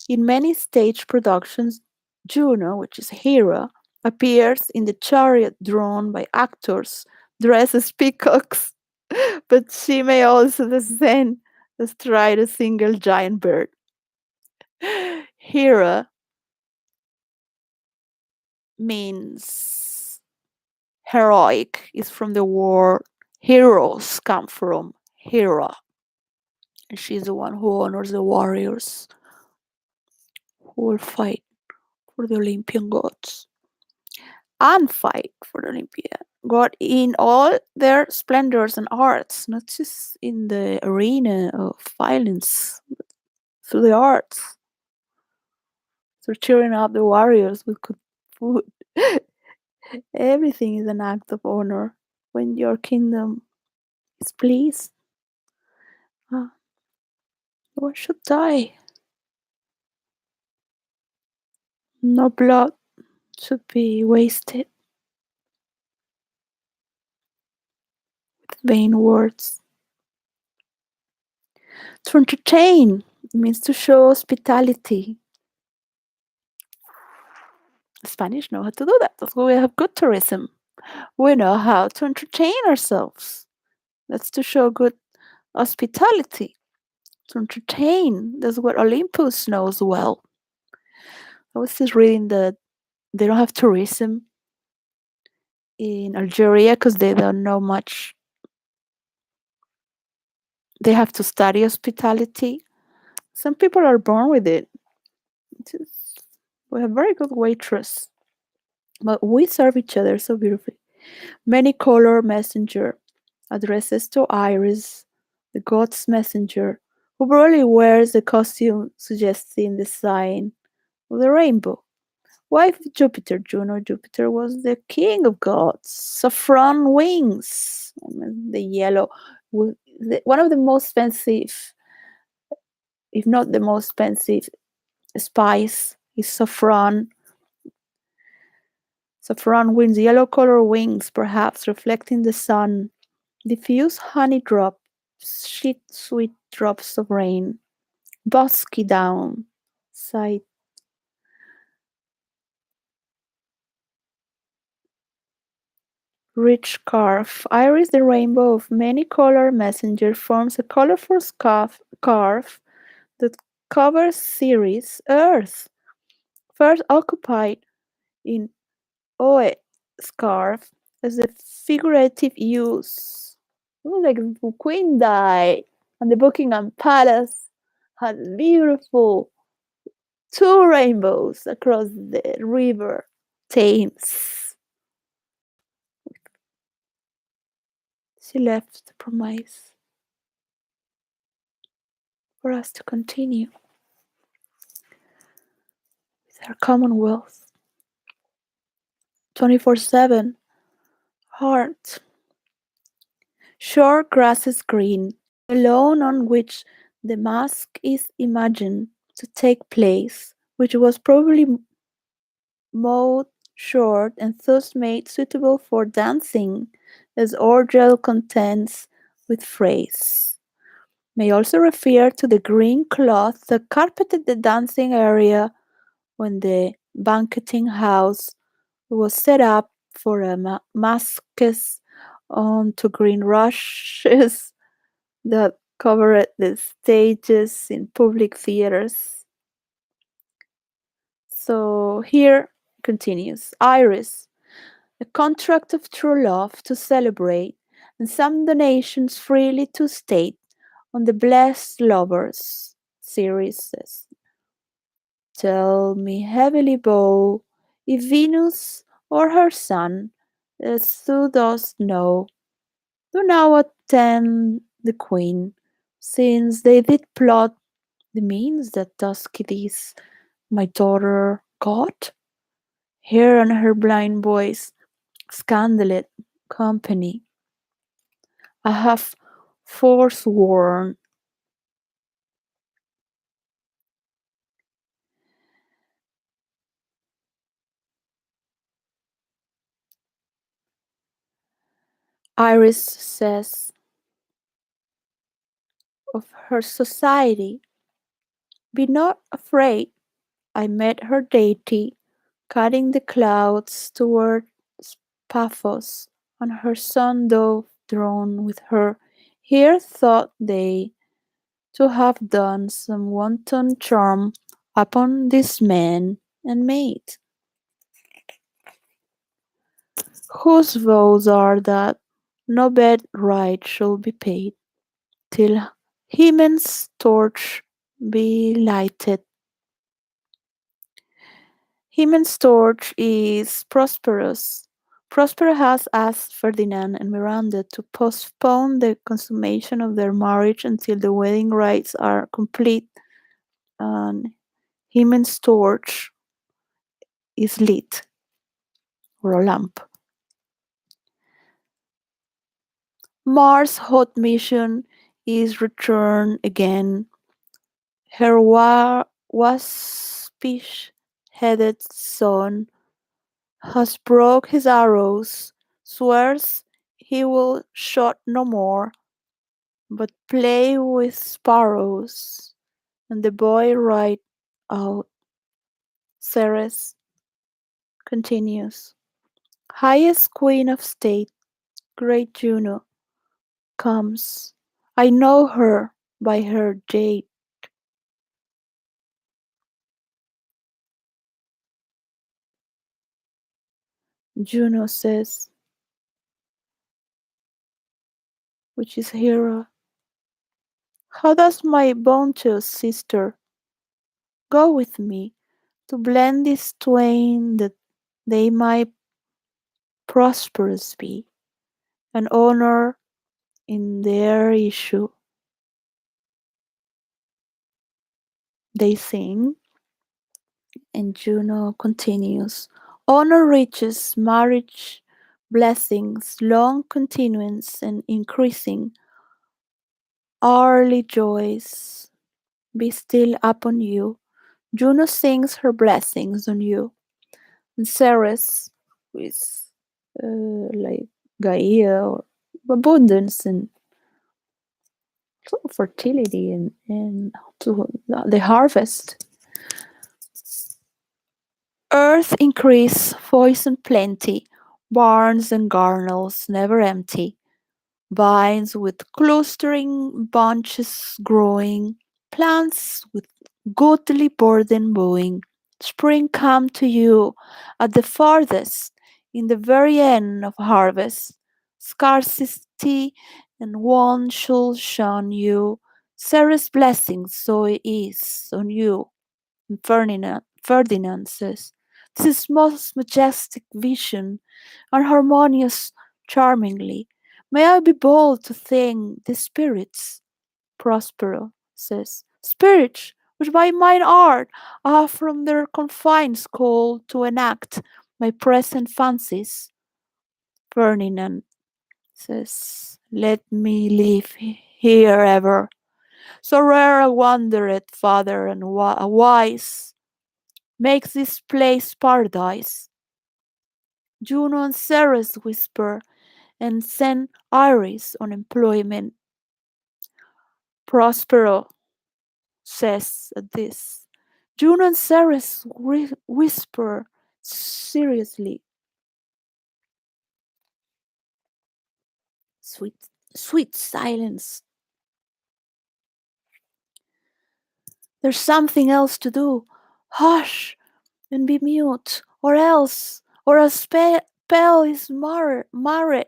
In many stage productions, Juno, which is Hera, appears in the chariot drawn by actors dressed as peacocks, but she may also descend astride a single giant bird. Hera means heroic, is from the word heroes come from Hera, and she's the one who honors the warriors who will fight for the Olympian gods and fight for the Olympian god in all their splendors and arts, not just in the arena of violence, through the arts. So cheering up the warriors with good food. Everything is an act of honor when your kingdom is pleased. Ah, no one should die. No blood should be wasted with vain words. To entertain means to show hospitality. Spanish know how to do that. That's why we have good tourism. We know how to entertain ourselves. That's to show good hospitality. To entertain. That's what Olympus knows well. I was just reading that they don't have tourism in Algeria because they don't know much. They have to study hospitality. Some people are born with it. We have very good waitress, but we serve each other so beautifully. Many color messenger addresses to Iris, the god's messenger, who probably wears the costume suggesting the sign of the rainbow. Wife of Jupiter, Juno. Jupiter was the king of gods. Saffron wings, I mean, the yellow, one of the most expensive, if not the most expensive, spice is saffron. Saffron wings, yellow color wings, perhaps reflecting the sun. Diffuse honey drops, sweet drops of rain. Bosky down, sighed. Rich scarf. Iris, the rainbow of many color messenger, forms a colorful scarf that covers Ceres, Earth, first occupied in Oe scarf as a figurative use. Like the Queen died, and the Buckingham Palace had beautiful two rainbows across the river Thames. She left the promise for us to continue with her commonwealth. 24/7. Heart. Short grasses green, the lawn on which the masque is imagined to take place, which was probably mowed short and thus made suitable for dancing, as Orgel contends with phrase. May also refer to the green cloth that carpeted the dancing area when the banqueting house was set up for a masques onto green rushes that covered the stages in public theaters. So here continues Iris, a contract of true love to celebrate, and some donations freely to state on the blessed lovers. Ceres says, tell me heavily bow if Venus or her son, as thou dost know, do now attend the queen, since they did plot the means that 𝙤𝙤𝙪𝙧𝙤 my daughter got. Here on her blind voice, scandaled company, I have forsworn. Iris says of her society, be not afraid. I met her deity cutting the clouds toward Paphos, and her son dove drawn with her. Here thought they to have done some wanton charm upon this man and maid, whose vows are that no bed right shall be paid, till Hymen's torch be lighted. Hymen's torch is Prosperous. Prospero has asked Ferdinand and Miranda to postpone the consummation of their marriage until the wedding rites are complete and Hymen's torch is lit, or a lamp. Mars' hot mission is returned again. Her waspish-headed son has broke his arrows, swears he will shoot no more, but play with sparrows, and the boy right out. Ceres continues. Highest queen of state, great Juno, comes. I know her by her jade. Juno says, which is Hera. How does my bounteous sister go with me? to blend these twain that they might prosperous be, and honor in their issue. They sing, and Juno continues. Honor riches, marriage, blessings, long continuance and increasing, hourly joys be still upon you. Juno sings her blessings on you. And Ceres, who is like Gaia or abundance and fertility and to the harvest. Earth increase, voice and plenty, barns and garnels never empty, vines with clustering bunches growing, plants with goodly burden bowing. Spring come to you at the farthest, in the very end of harvest. Scarcity and want shall shun you. Ceres' blessing so it is on you. And Ferdinand says, this is most majestic vision and harmonious charmingly. May I be bold to thank the spirits? Prospero says, spirits which by mine art are from their confines called to enact my present fancies. Ferdinand says, let me live here ever. So rare a wandered father and a wise makes this place paradise. Juno and Ceres whisper and send Iris on employment. Prospero says at this. Juno and Ceres whisper seriously. Sweet, sweet silence. There's something else to do. Hush and be mute, or a spell is marred.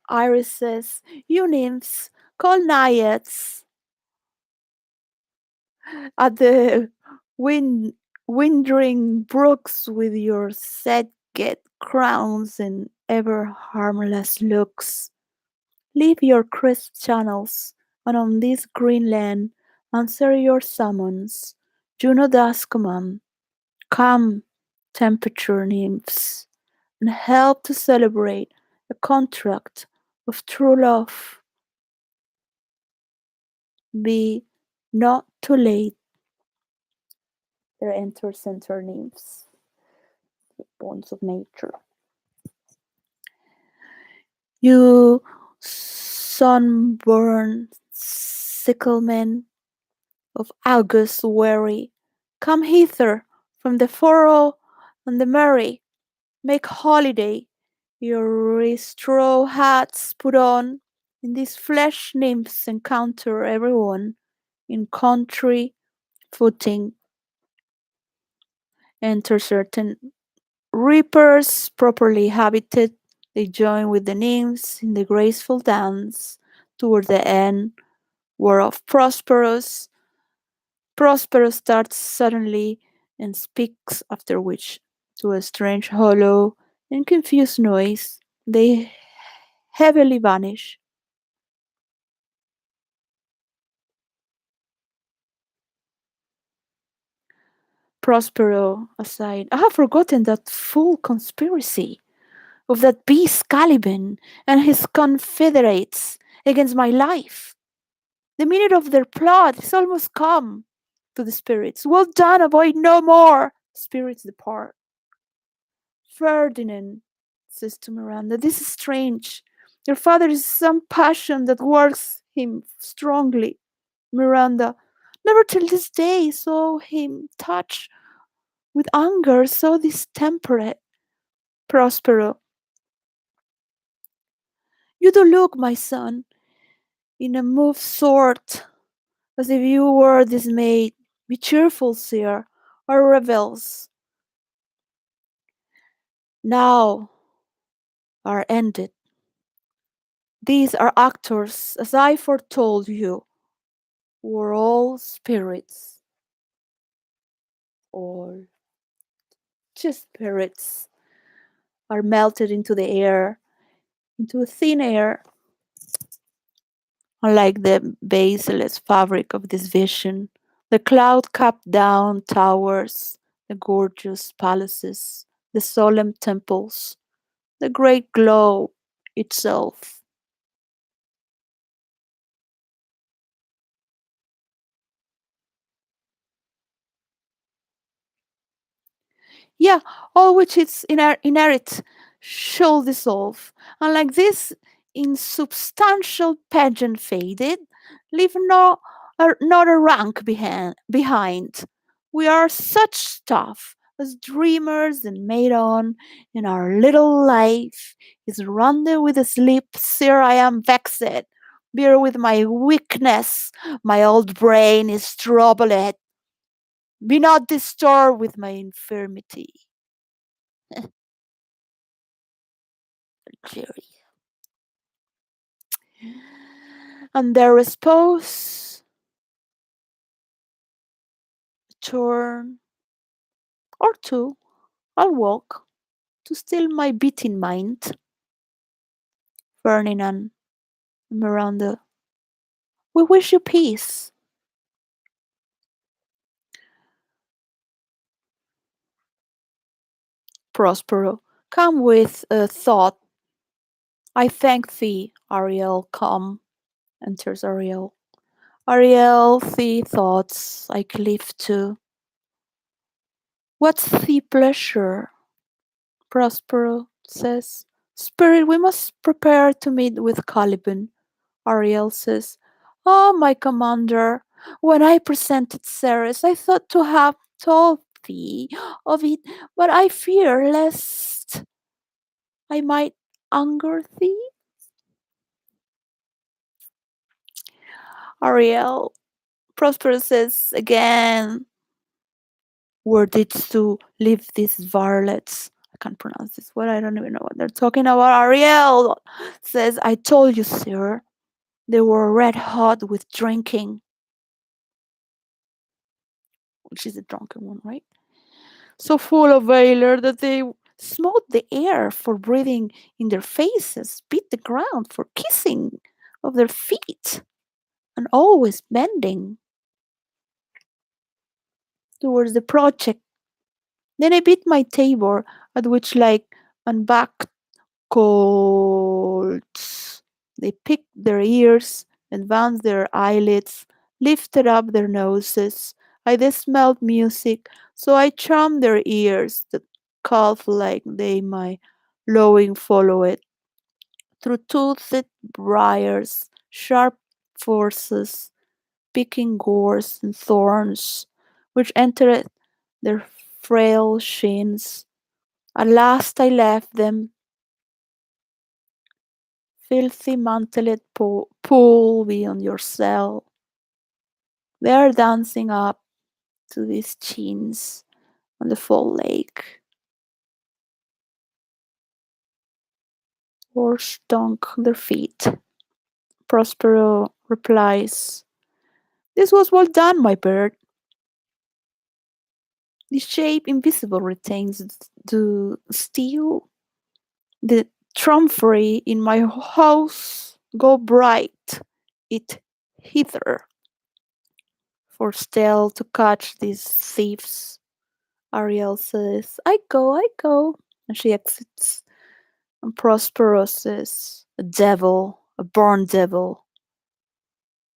Iris says, you nymphs, call naiads at the wind, winding brooks with your set get crowns and ever harmless looks. Leave your crisp channels, and on this green land answer your summons. Juno does command. Come, temperature nymphs, and help to celebrate a contract of true love. Be not too late. There enter center nymphs, bonds of nature. You sunburned sicklemen of August weary, come hither from the furrow and the merry, make holiday, your straw hats put on, in these flesh nymphs encounter everyone, in country footing, enter certain reapers properly habited, they join with the nymphs in the graceful dance toward the end, whereof Prospero starts suddenly and speaks, after which, to a strange hollow and confused noise, they heavily vanish. Prospero aside, I have forgotten that full conspiracy of that beast Caliban and his confederates against my life. The minute of their plot is almost come. To the spirits, well done, avoid no more. Spirits depart. Ferdinand says to Miranda, this is strange. Your father is some passion that works him strongly. Miranda, never till this day saw him touch with anger so distemperate. Prospero, you do look, my son, in a move sort, as if you were dismayed. Be cheerful, sir, or rebels now are ended. These are actors, as I foretold you, were all spirits. All just spirits are melted into the air, into thin air, unlike the baseless fabric of this vision. The cloud capped down towers, the gorgeous palaces, the solemn temples, the great globe itself. Yeah, all which its inherit shall dissolve, and like this insubstantial pageant faded, leave not a rank behind. We are such stuff as dreamers and made on, and our little life is rounded with a sleep. Sir, I am vexed. Bear with my weakness, my old brain is troubled. Be not disturbed with my infirmity. Jerry. And their response, turn or two, I'll walk to still my beating mind. Ferdinand, Miranda, we wish you peace. Prospero, come with a thought. I thank thee, Ariel, come. Enters Ariel. Ariel, thee thoughts I cleave to. What's thee pleasure? Prospero says, Spirit, we must prepare to meet with Caliban. Ariel says, Ah, my commander, when I presented Ceres, I thought to have told thee of it, but I fear lest I might anger thee. Ariel, Prospero says again, where didst thou leave these varlets? I can't pronounce this word, I don't even know what they're talking about. Ariel says, I told you, sir, they were red hot with drinking, which is a drunken one, right? So full of valor that they smote the air for breathing in their faces, beat the ground for kissing of their feet, and always bending towards the project. Then I beat my tabor, at which like unbacked colts they picked their ears, advanced their eyelids, lifted up their noses. I they smelled music, so I charmed their ears, that calf like they my lowing follow it, through toothed briars, sharp forces, picking gorse and thorns, which entered their frail shins. At last I left them, filthy mantled pool beyond your cell. They are dancing up to these chins on the full lake, or stunk their feet. Prospero replies, This was well done, my bird. The shape invisible retains the steel. The trumpery in my house go bright it hither, for still to catch these thieves. Ariel says, I go. And she exits. And Prospero says, a devil, a born devil,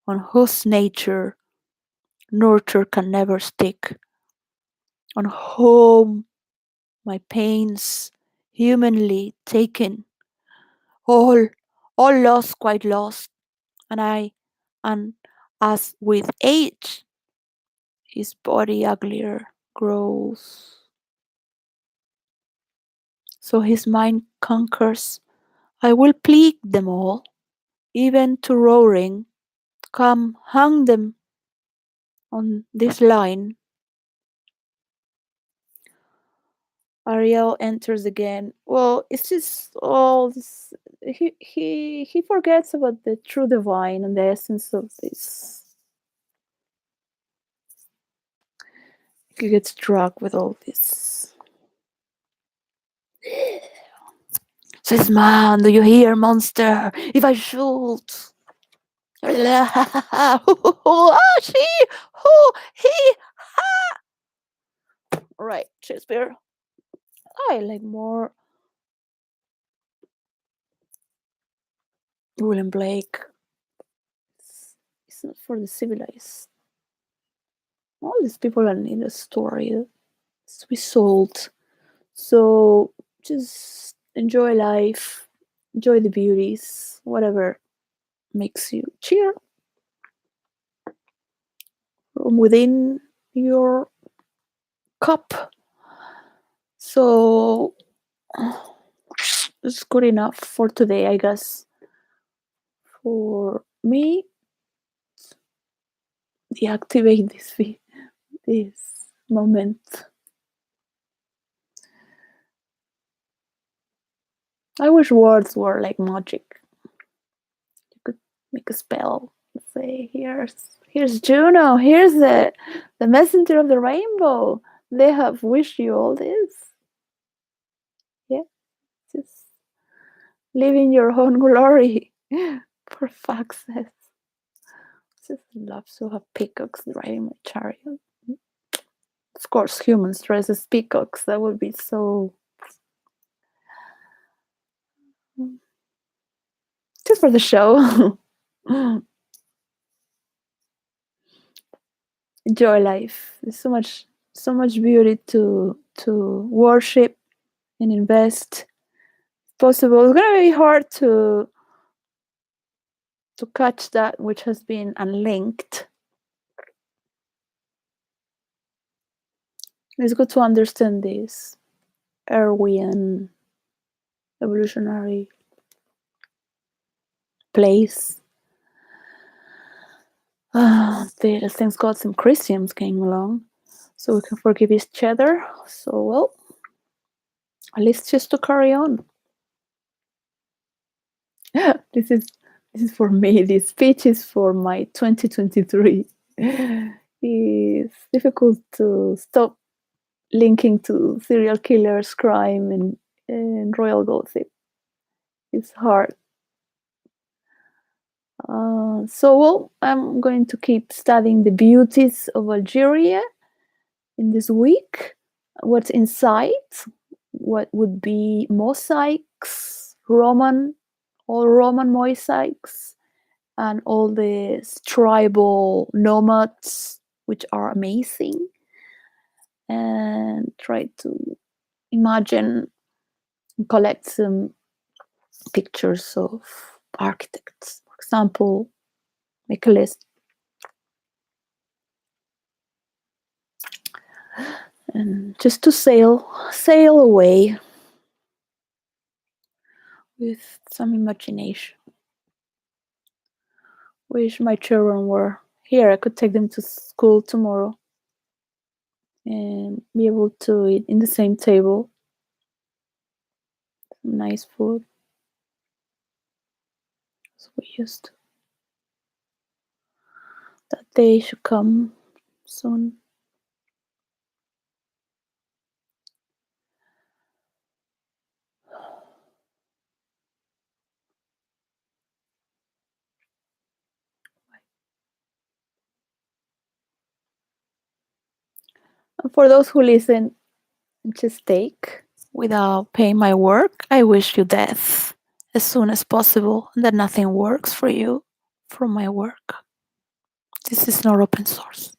on whose nature nurture can never stick, on whom my pains humanly taken, all, all lost, quite lost, and and as with age, his body uglier grows, so his mind conquers. I will plague them all, even to roaring. Come, hang them on this line. Ariel enters again. Well, it's just all this. He forgets about the true divine and the essence of this. You get drunk with all this. Says man, do you hear, monster? If I shoot. Ah, she, who, he. Right, Shakespeare. I like more William Blake. It's not for the civilized. All these people are need a story to be sold. So just enjoy life, enjoy the beauties, whatever makes you cheer from within your cup. So it's good enough for today, I guess. For me, deactivate this moment. I wish words were like magic. You could make a spell. Say, here's Juno. Here's the messenger of the rainbow. They have wished you all this. Yeah, just live in your own glory. For fuck's sake. Just love to have peacocks riding my chariot. Of course, humans dressed as peacocks. That would be so. Just for the show. Enjoy life. There's so much beauty to worship and invest. If possible, it's gonna be hard to catch that which has been unlinked. It's good to understand this Erwian evolutionary place. Thanks God some Christians came along so we can forgive each other. So, well, at least just to carry on. this is this is for me. This speech is for my 2023. It's difficult to stop linking to serial killers, crime, and royal gossip. It's hard. So, well, I'm going to keep studying the beauties of Algeria in this week. What's inside? What would be mosaics, all Roman mosaics, and all these tribal nomads, which are amazing. And try to imagine and collect some pictures of architects. For example, make a list and just to sail away with some imagination. Wish my children were here. I could take them to school tomorrow and be able to eat in the same table. Some nice food. As we used to. That day should come soon. And for those who listen and just take without paying my work, I wish you death as soon as possible and that nothing works for you from my work. This is not open source.